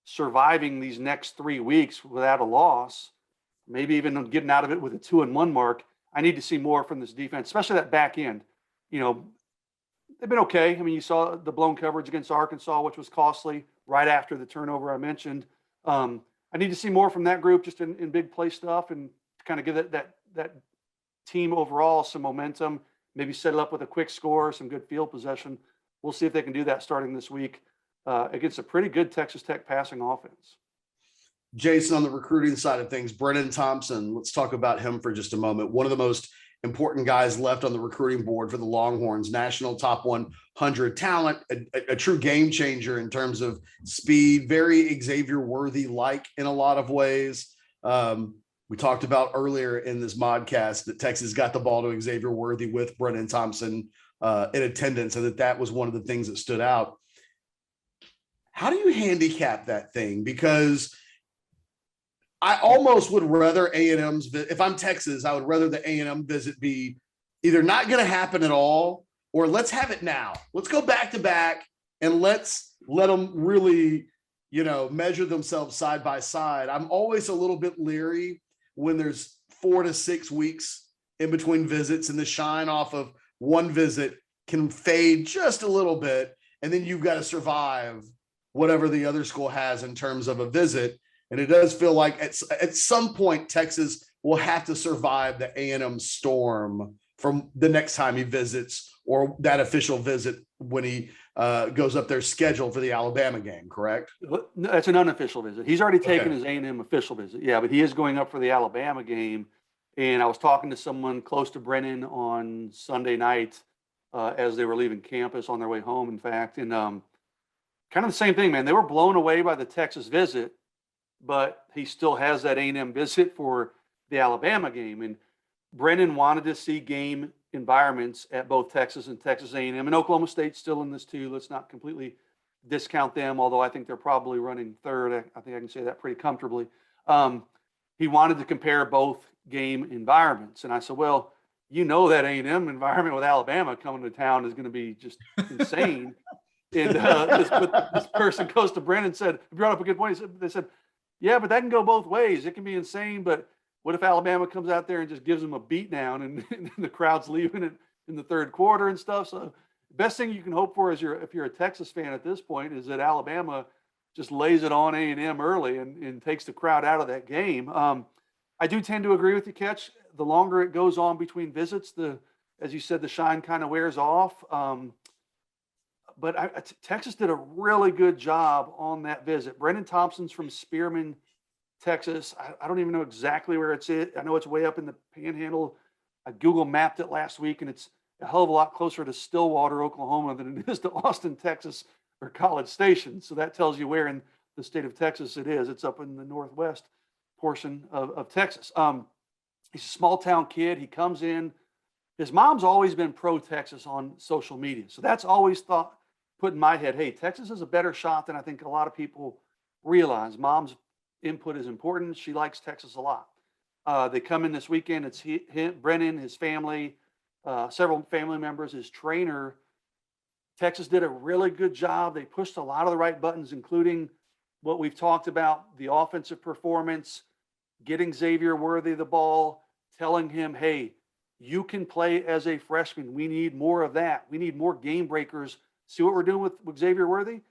surviving these next 3 weeks without a loss, maybe even getting out of it with a 2-1 mark, I need to see more from this defense, especially that back end. They've been okay. I mean, you saw the blown coverage against Arkansas, which was costly right after the turnover I mentioned. I need to see more from that group just in big play stuff and kind of give that team overall some momentum, maybe set it up with a quick score, some good field possession. We'll see if they can do that starting this week against a pretty good Texas Tech passing offense. Jason, on the recruiting side of things, Brennan Thompson, let's talk about him for just a moment. One of the most important guys left on the recruiting board for the Longhorns, national top 100 talent, a true game changer in terms of speed, very Xavier Worthy-like in a lot of ways. We talked about earlier in this modcast that Texas got the ball to Xavier Worthy with Brennan Thompson in attendance, and that was one of the things that stood out. How do you handicap that thing? Because I almost would rather A&M's, if I'm Texas, I would rather the A&M visit be either not going to happen at all, or let's have it now. Let's go back to back and let's let them really, measure themselves side by side. I'm always a little bit leery when there's 4 to 6 weeks in between visits, and the shine off of one visit can fade just a little bit. And then you've got to survive whatever the other school has in terms of a visit. And it does feel like at some point, Texas will have to survive the A&M storm from the next time he visits, or that official visit when he goes up there scheduled for the Alabama game, correct? No, it's an unofficial visit. He's already taken his A&M official visit. Yeah, but he is going up for the Alabama game. And I was talking to someone close to Brennan on Sunday night as they were leaving campus on their way home, in fact. And kind of the same thing, man. They were blown away by the Texas visit, but he still has that A&M visit for the Alabama game. And Brennan wanted to see game environments at both Texas and Texas A&M, and Oklahoma State's still in this too. Let's not completely discount them, although I think they're probably running third. I think I can say that pretty comfortably. He wanted to compare both game environments, and I said, well, you know that A&M environment with Alabama coming to town is going to be just insane. And this person goes to Brennan and said, brought up a good point. They said, yeah, but that can go both ways. It can be insane, but what if Alabama comes out there and just gives them a beat down and the crowd's leaving it in the third quarter and stuff? So the best thing you can hope for is if you're a Texas fan at this point is that Alabama just lays it on A&M early and takes the crowd out of that game. I do tend to agree with you, Ketch. The longer it goes on between visits, as you said, the shine kind of wears off. But Texas did a really good job on that visit. Brennan Thompson's from Spearman, Texas. I don't even know exactly where it's at. I know it's way up in the Panhandle. I Google mapped it last week, and it's a hell of a lot closer to Stillwater, Oklahoma than it is to Austin, Texas, or College Station. So that tells you where in the state of Texas it is. It's up in the northwest portion of Texas. He's a small town kid. He comes in. His mom's always been pro-Texas on social media. So that's always put in my head, hey, Texas is a better shot than I think a lot of people realize. Mom's input is important. She likes Texas a lot. They come in this weekend. It's Brennan, his family, several family members, his trainer. Texas did a really good job. They pushed a lot of the right buttons, including what we've talked about, the offensive performance, getting Xavier Worthy the ball, telling him, hey, you can play as a freshman. We need more of that. We need more game breakers. See what we're doing with Xavier Worthy?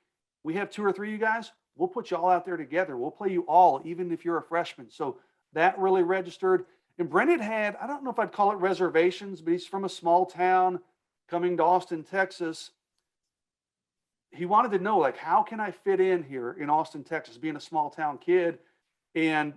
We have 2 or 3 of you guys. We'll put you all out there together. We'll play you all, even if you're a freshman. So that really registered. And Brennan had, I don't know if I'd call it reservations, but he's from a small town coming to Austin, Texas. He wanted to know, like, how can I fit in here in Austin, Texas, being a small town kid? And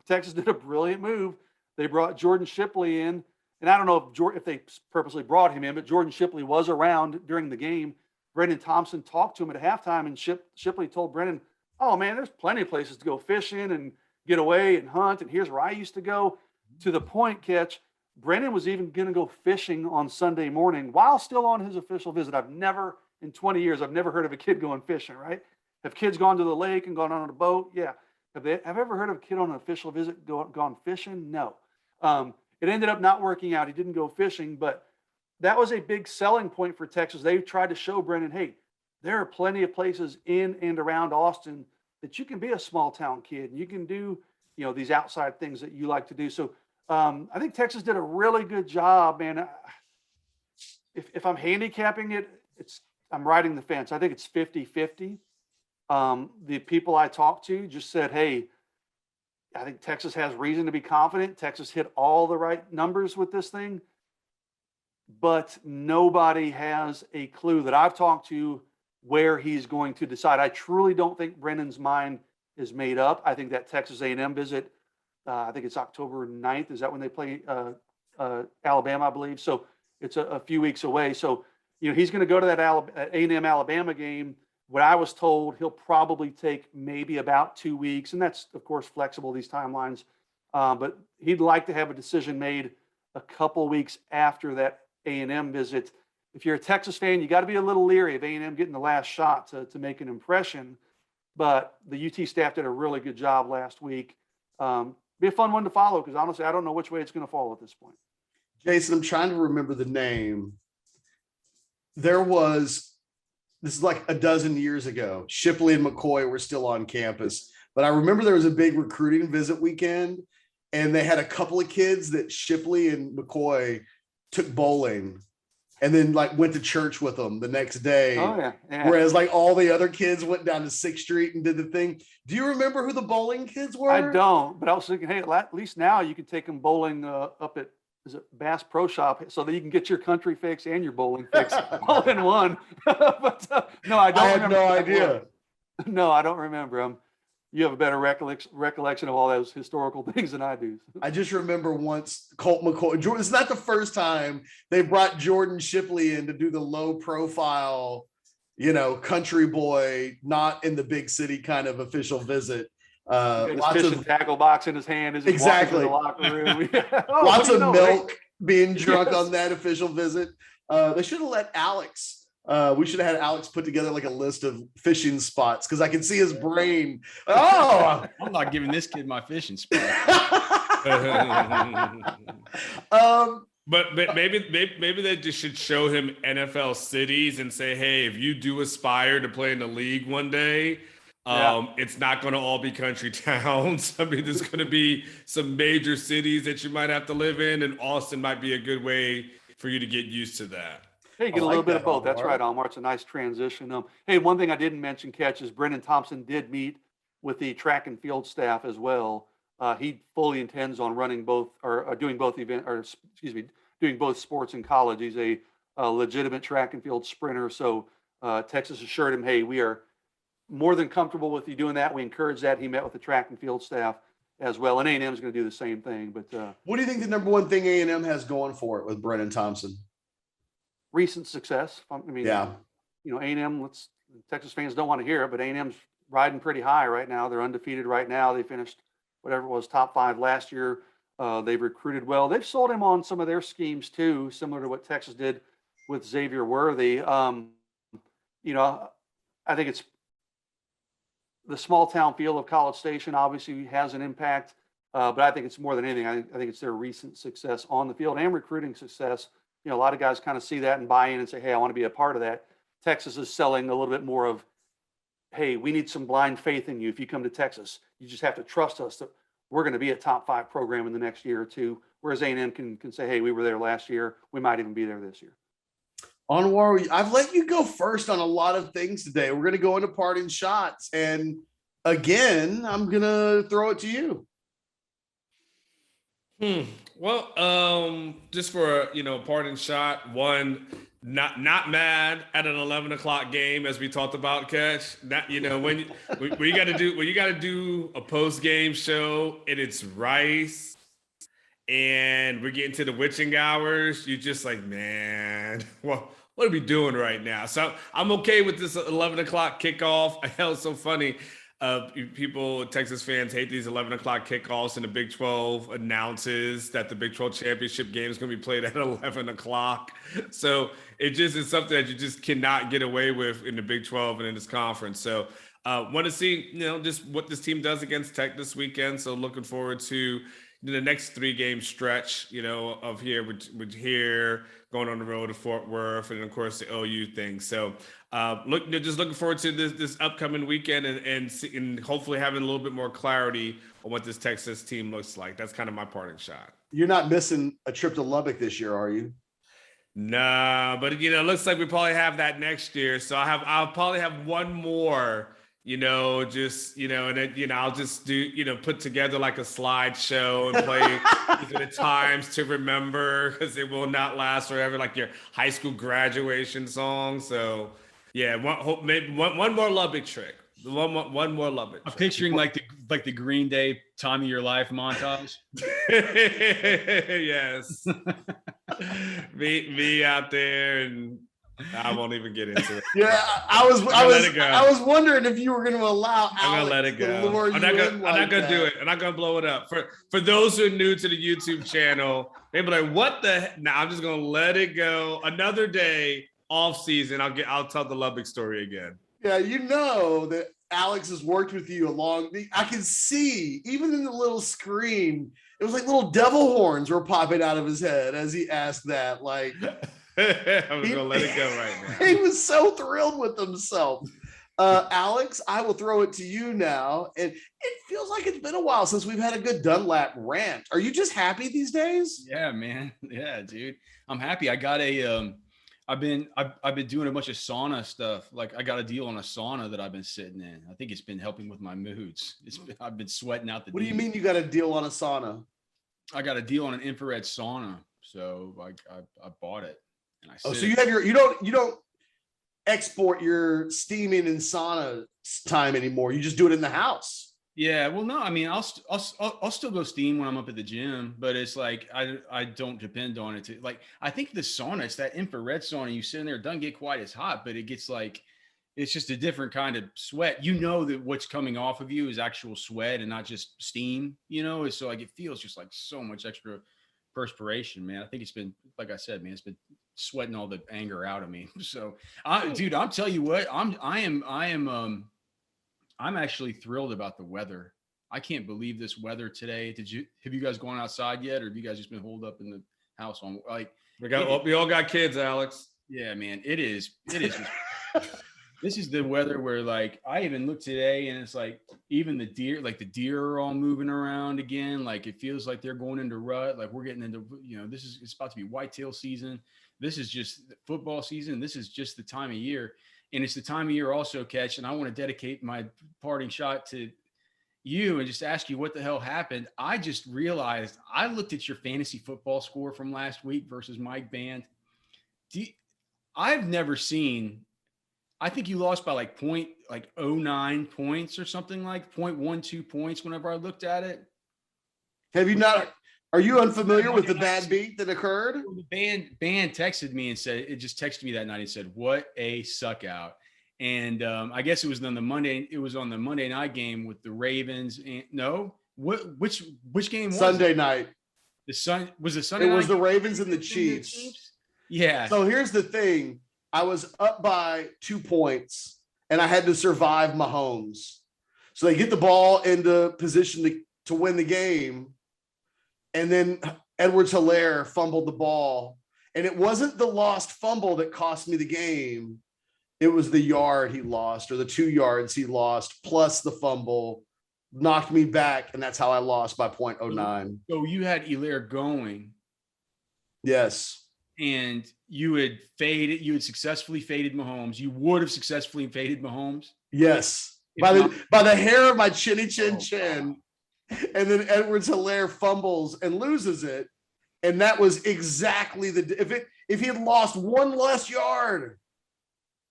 Texas did a brilliant move. They brought Jordan Shipley in. And I don't know if they purposely brought him in, but Jordan Shipley was around during the game. Brennan Thompson talked to him at halftime, and Shipley told Brennan, oh, man, there's plenty of places to go fishing and get away and hunt, and here's where I used to go. To the point, Ketch, Brennan was even going to go fishing on Sunday morning while still on his official visit. In 20 years, I've never heard of a kid going fishing, right? Have kids gone to the lake and gone on a boat? Yeah. Have I ever heard of a kid on an official visit gone fishing? No. It ended up not working out. He didn't go fishing, but that was a big selling point for Texas. They tried to show Brennan, hey, there are plenty of places in and around Austin that you can be a small town kid and you can do, these outside things that you like to do. So I think Texas did a really good job, man. If I'm handicapping it, I'm riding the fence. I think it's 50-50. The people I talked to just said, hey, I think Texas has reason to be confident. Texas hit all the right numbers with this thing, but nobody has a clue that I've talked to where he's going to decide. I truly don't think Brennan's mind is made up. I think that Texas A&M visit, I think it's October 9th. Is that when they play Alabama, I believe? So it's a few weeks away. So, he's going to go to that A&M Alabama game. What I was told, he'll probably take maybe about 2 weeks. And that's, of course, flexible, these timelines. But he'd like to have a decision made a couple weeks after that A&M visit. If you're a Texas fan, you got to be a little leery of A&M getting the last shot to make an impression. But the UT staff did a really good job last week. Be a fun one to follow because, honestly, I don't know which way it's going to fall at this point. Jason, I'm trying to remember the name. This is like a dozen years ago, Shipley and McCoy were still on campus, but I remember there was a big recruiting visit weekend and they had a couple of kids that Shipley and McCoy took bowling and then like went to church with them the next day. Oh yeah. Whereas like all the other kids went down to 6th Street and did the thing. Do you remember who the bowling kids were? I don't, but I was thinking, hey, at least now you can take them bowling up at, is it Bass Pro Shop, so that you can get your country fix and your bowling fix all in one. But no, I don't. I had remember no that idea. one. No, I don't remember. You have a better recollection of all those historical things than I do. I just remember once Colt McCoy. It's not the first time they brought Jordan Shipley in to do the low profile, country boy, not in the big city kind of official visit. Lots of tackle box in his hand as he exactly walks in the locker room. Lots of milk being drunk on that official visit. They should have let Alex. We should have had Alex put together like a list of fishing spots because I can see his brain. Oh, I'm not giving this kid my fishing spot. But maybe they just should show him NFL cities and say, hey, if you do aspire to play in the league one day, it's not going to all be country towns. I mean, there's going to be some major cities that you might have to live in, and Austin might be a good way for you to get used to that. Hey, you get a little bit of both. That's right, Anwar. It's a nice transition. Hey, one thing I didn't mention, Ketch, is Brennan Thompson did meet with the track and field staff as well. He fully intends on running both or doing both doing both sports in college. He's a legitimate track and field sprinter. So Texas assured him, hey, we are more than comfortable with you doing that. We encourage that. He met with the track and field staff as well. And A&M is going to do the same thing. But what do you think the number one thing A&M has going for it with Brennan Thompson? Recent success. I mean, A&M, Texas fans don't want to hear it, but A&M's riding pretty high right now. They're undefeated right now. They finished whatever it was, top 5 last year. They've recruited well. They've sold him on some of their schemes too, similar to what Texas did with Xavier Worthy. I think it's the small town feel of College Station obviously has an impact, but I think it's more than anything. I think it's their recent success on the field and recruiting success. A lot of guys kind of see that and buy in and say, hey, I want to be a part of that. Texas is selling a little bit more of, hey, we need some blind faith in you. If you come to Texas, you just have to trust us that we're going to be a top 5 program in the next year or two. Whereas A&M can say, hey, we were there last year. We might even be there this year. Anwar, I've let you go first on a lot of things today. We're going to go into parting shots. And again, I'm going to throw it to you. Well, just for a parting shot, one, not mad at an 11 o'clock game as we talked about, Catch. When you got to do a post game show and it's Rice, and we're getting to the witching hours, you're just like, man, well, what are we doing right now? So I'm okay with this 11 o'clock kickoff. I know it's so funny. Texas fans hate these 11 o'clock kickoffs, and the Big 12 announces that the Big 12 championship game is going to be played at 11 o'clock. So it just is something that you just cannot get away with in the Big 12 and in this conference. So want to see, just what this team does against Tech this weekend. So looking forward to the next 3-game stretch, of here, with here going on the road to Fort Worth, and of course the OU thing. So just looking forward to this upcoming weekend and hopefully having a little bit more clarity on what this Texas team looks like. That's kind of my parting shot. You're not missing a trip to Lubbock this year, are you? No, but it looks like we probably have that next year. So I'll probably have one more. And then, I'll just do, put together like a slideshow and play the times to remember, because it will not last forever, like your high school graduation song. So, yeah, maybe one more Lubbock trick. One more Lubbock. I'm picturing like the Green Day "Time of Your Life" montage. Yes, me out there, and I won't even get into it. Yeah, I was wondering if you were going to allow Alex. I'm gonna let it go. I'm not gonna do it. I'm not gonna blow it up. For those who are new to the YouTube channel, they be like, "What the?" Now I'm just gonna let it go. Another day off season. I'll tell the Lubbock story again. Yeah, that Alex has worked with you I can see, even in the little screen, it was like little devil horns were popping out of his head as he asked that. Like, I'm going to let it go right now. He was so thrilled with himself. Alex, I will throw it to you now. And it feels like it's been a while since we've had a good Dunlap rant. Are you just happy these days? Yeah, man. Yeah, dude. I'm happy. I got a I've been doing a bunch of sauna stuff. Like I got a deal on a sauna that I've been sitting in. I think it's been helping with my moods. I've been sweating out the What do you mean you got a deal on a sauna? I got a deal on an infrared sauna. So I bought it. And so you have you don't export your steaming and sauna time anymore. You just do it in the house. Yeah, well, no, I mean, I'll still go steam when I'm up at the gym, but it's like I don't depend on it to like. I think the sauna, it's that infrared sauna. You sit in there, it doesn't get quite as hot, but it gets like it's just a different kind of sweat. You know that what's coming off of you is actual sweat and not just steam. You know, it's so like it feels just like so much extra perspiration, man. I think it's been, like I said, man, it's been sweating all the anger out of me. So, dude, I'll tell you what, I'm actually thrilled about the weather. I can't believe this weather today. Have you guys gone outside yet, or have you guys just been holed up in the house on like? We all got kids, Alex. Yeah, man, it is. This is the weather where like I even looked today and it's like even the deer are all moving around again. Like it feels like they're going into rut. Like we're getting into, it's about to be whitetail season. This is just football season. This is just the time of year. And it's the time of year also, Ketch. And I want to dedicate my parting shot to you and just ask you what the hell happened. I just realized I looked at your fantasy football score from last week versus Mike Band. I've never seen. I think you lost by like 0.09 points or something like 0.12 points whenever I looked at it. Have you not? Are you unfamiliar with the bad beat that occurred? The band texted me and said, it just texted me that night and said, what a suck out. And I guess it was on the Monday night game with the Ravens. And which game was Sunday it? Night. Sunday It was the Ravens and the Chiefs. Yeah. So here's the thing. I was up by 2 points and I had to survive Mahomes. So they get the ball into position to win the game. And then Edwards-Helaire fumbled the ball. And it wasn't the lost fumble that cost me the game. It was the yard he lost or the 2 yards he lost plus the fumble knocked me back. And that's how I lost by 0.09. So you had Helaire going. Yes. And you had successfully faded Mahomes. You would have successfully faded Mahomes. Yes. By the hair of my chin. And then Edwards-Helaire fumbles and loses it. And that was exactly if he had lost one less yard,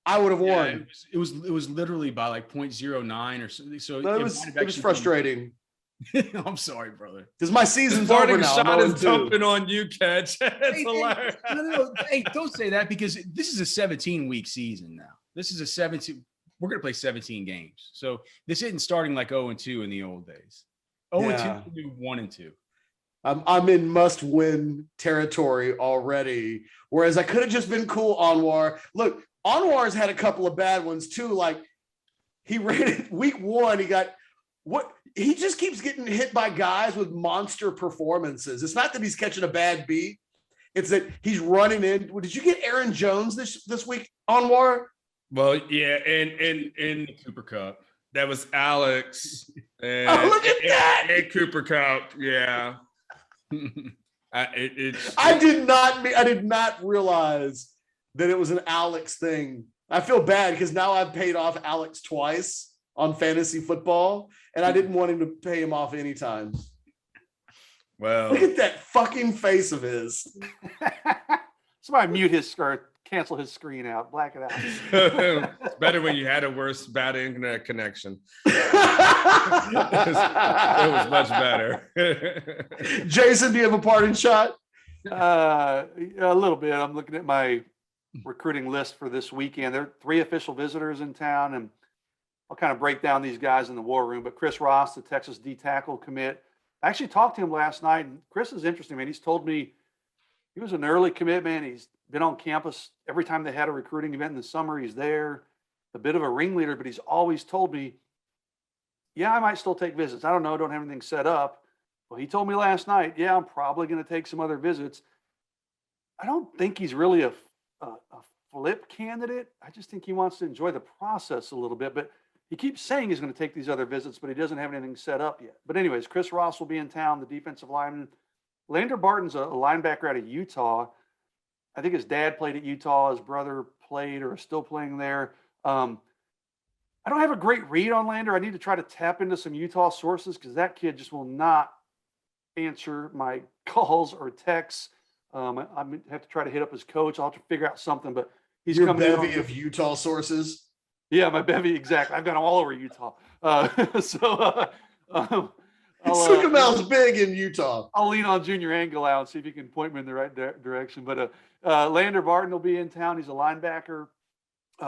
I would have won. It was literally by like 0.09 or something. So it was frustrating. I'm sorry, brother. Because my season's over now. Shot is dumping on you, Ketch. It's hilarious. No. Hey, don't say that because this is a 17-week season now. This is a 17. We're going to play 17 games. So this isn't starting like 0-2 in the old days. 0-2, 1-2. I'm in must-win territory already. Whereas I could have just been cool, Anwar. Look, Anwar's had a couple of bad ones too. Like he rated week 1, he just keeps getting hit by guys with monster performances. It's not that he's catching a bad beat. It's that he's running in. Did you get Aaron Jones this week, Anwar? Well, yeah, and Cooper Kupp. That was Alex. And, look at that! And Cooper Kupp, yeah. I did not realize that it was an Alex thing. I feel bad because now I've paid off Alex twice on fantasy football, and I didn't want him to pay him off anytime. Well, look at that fucking face of his. Somebody mute his skirt, cancel his screen out, black it out. It's better when you had a worse bad internet connection. It was much better. Jason, do you have a parting shot? A little bit. I'm looking at my recruiting list for this weekend. There are 3 official visitors in town, and I'll kind of break down these guys in the war room. But Chris Ross, the Texas D tackle commit, I actually talked to him last night, and Chris is interesting, man. He's told me he was an early commit, man. He's been on campus every time they had a recruiting event in the summer. He's there, a bit of a ringleader, but he's always told me, yeah, I might still take visits. I don't know, don't have anything set up. Well, he told me last night, yeah, I'm probably going to take some other visits. I don't think he's really a flip candidate. I just think he wants to enjoy the process a little bit, but he keeps saying he's going to take these other visits, but he doesn't have anything set up yet. But anyways, Chris Ross will be in town, the defensive lineman. Lander Barton's a linebacker out of Utah. I think his dad played at Utah. His brother played or is still playing there. I don't have a great read on Lander. I need to try to tap into some Utah sources because that kid just will not answer my calls or texts. I have to try to hit up his coach. I'll have to figure out something, but he's Your coming bevy of Utah sources. Yeah, my bevy, exactly. I've got them all over Utah. Suchomel's big in Utah. I'll lean on Junior Angelau and see if he can point me in the right direction. But Lander Barton will be in town. He's a linebacker.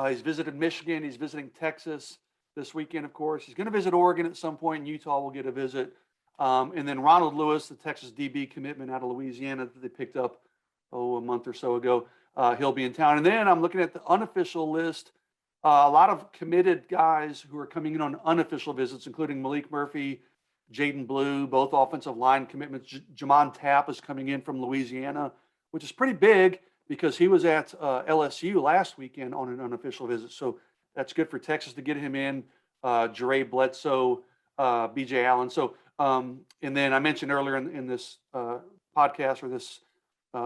He's visited Michigan. He's visiting Texas this weekend, of course. He's going to visit Oregon at some point. Utah will get a visit. And then Ronald Lewis, the Texas DB commitment out of Louisiana that they picked up, a month or so ago. He'll be in town. And then I'm looking at the unofficial list. A lot of committed guys who are coming in on unofficial visits, including Malik Murphy, Jaden Blue, both offensive line commitments. Jamon Tapp is coming in from Louisiana, which is pretty big because he was at LSU last weekend on an unofficial visit. So that's good for Texas to get him in. Jere Bledsoe, BJ Allen. So, and then I mentioned earlier in this podcast or this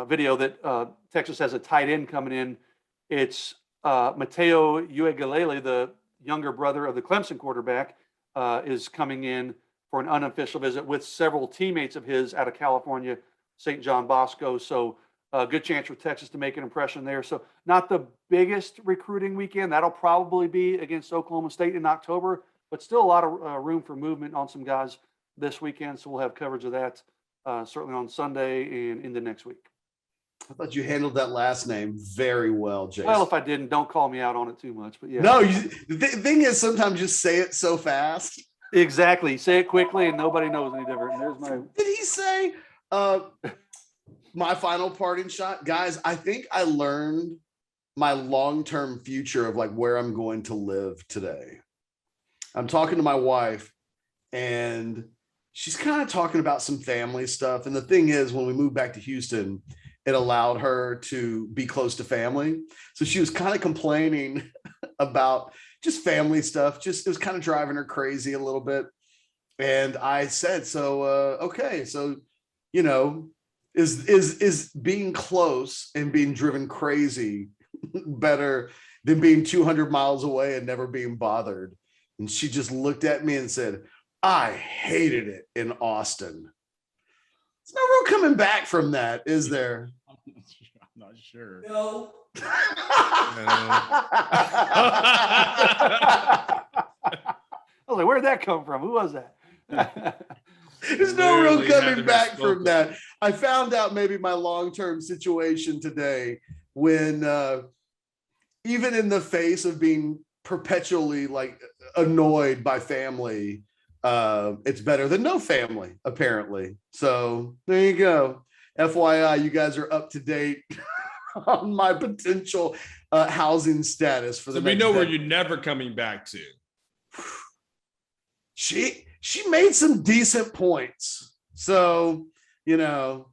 video that Texas has a tight end coming in. It's Mateo Uegalele, the younger brother of the Clemson quarterback, is coming in for an unofficial visit with several teammates of his out of California, St. John Bosco. So a good chance for Texas to make an impression there. So not the biggest recruiting weekend. That'll probably be against Oklahoma State in October, but still a lot of room for movement on some guys this weekend. So we'll have coverage of that certainly on Sunday and into next week. I thought you handled that last name very well, Jason. Well, if I didn't, don't call me out on it too much. But yeah. No, the thing is sometimes just say it so fast. Exactly. Say it quickly and nobody knows any different. There's my. Did he say my final parting shot? Guys, I think I learned my long-term future of like where I'm going to live today. I'm talking to my wife and she's kind of talking about some family stuff. And the thing is, when we moved back to Houston, it allowed her to be close to family. So she was kind of complaining about just family stuff. It was kind of driving her crazy a little bit. And I said, okay, so, you know, is being close and being driven crazy better than being 200 miles away and never being bothered? And she just looked at me and said, I hated it in Austin. There's no real coming back from that, is there? I'm not sure. No. I was like, where'd that come from? Who was that? There's no real coming back from that. I found out maybe my long-term situation today when even in the face of being perpetually like annoyed by family, it's better than no family, apparently. So there you go. FYI, you guys are up to date on my potential housing status for the next. So we know where you're never coming back to. She made some decent points. So, you know,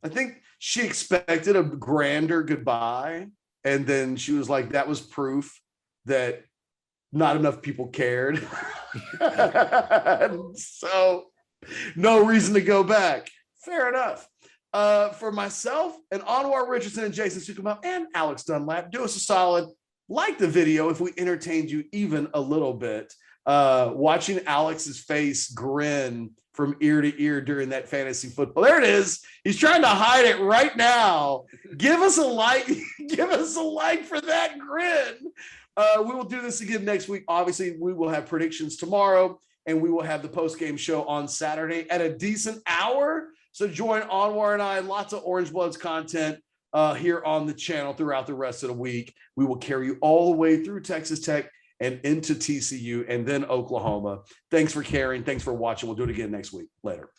I think she expected a grander goodbye. And then she was like, that was proof that not enough people cared. So no reason to go back. Fair enough. For myself and Anwar Richardson and Jason Suchomel and Alex Dunlap, do us a solid. Like the video if we entertained you even a little bit. Watching Alex's face grin from ear to ear during that fantasy football. There it is. He's trying to hide it right now. Give us a like. Give us a like for that grin. We will do this again next week. Obviously, we will have predictions tomorrow, and we will have the post-game show on Saturday at a decent hour. So join Anwar and I. Lots of Orange Bloods content here on the channel throughout the rest of the week. We will carry you all the way through Texas Tech and into TCU and then Oklahoma. Thanks for caring. Thanks for watching. We'll do it again next week. Later.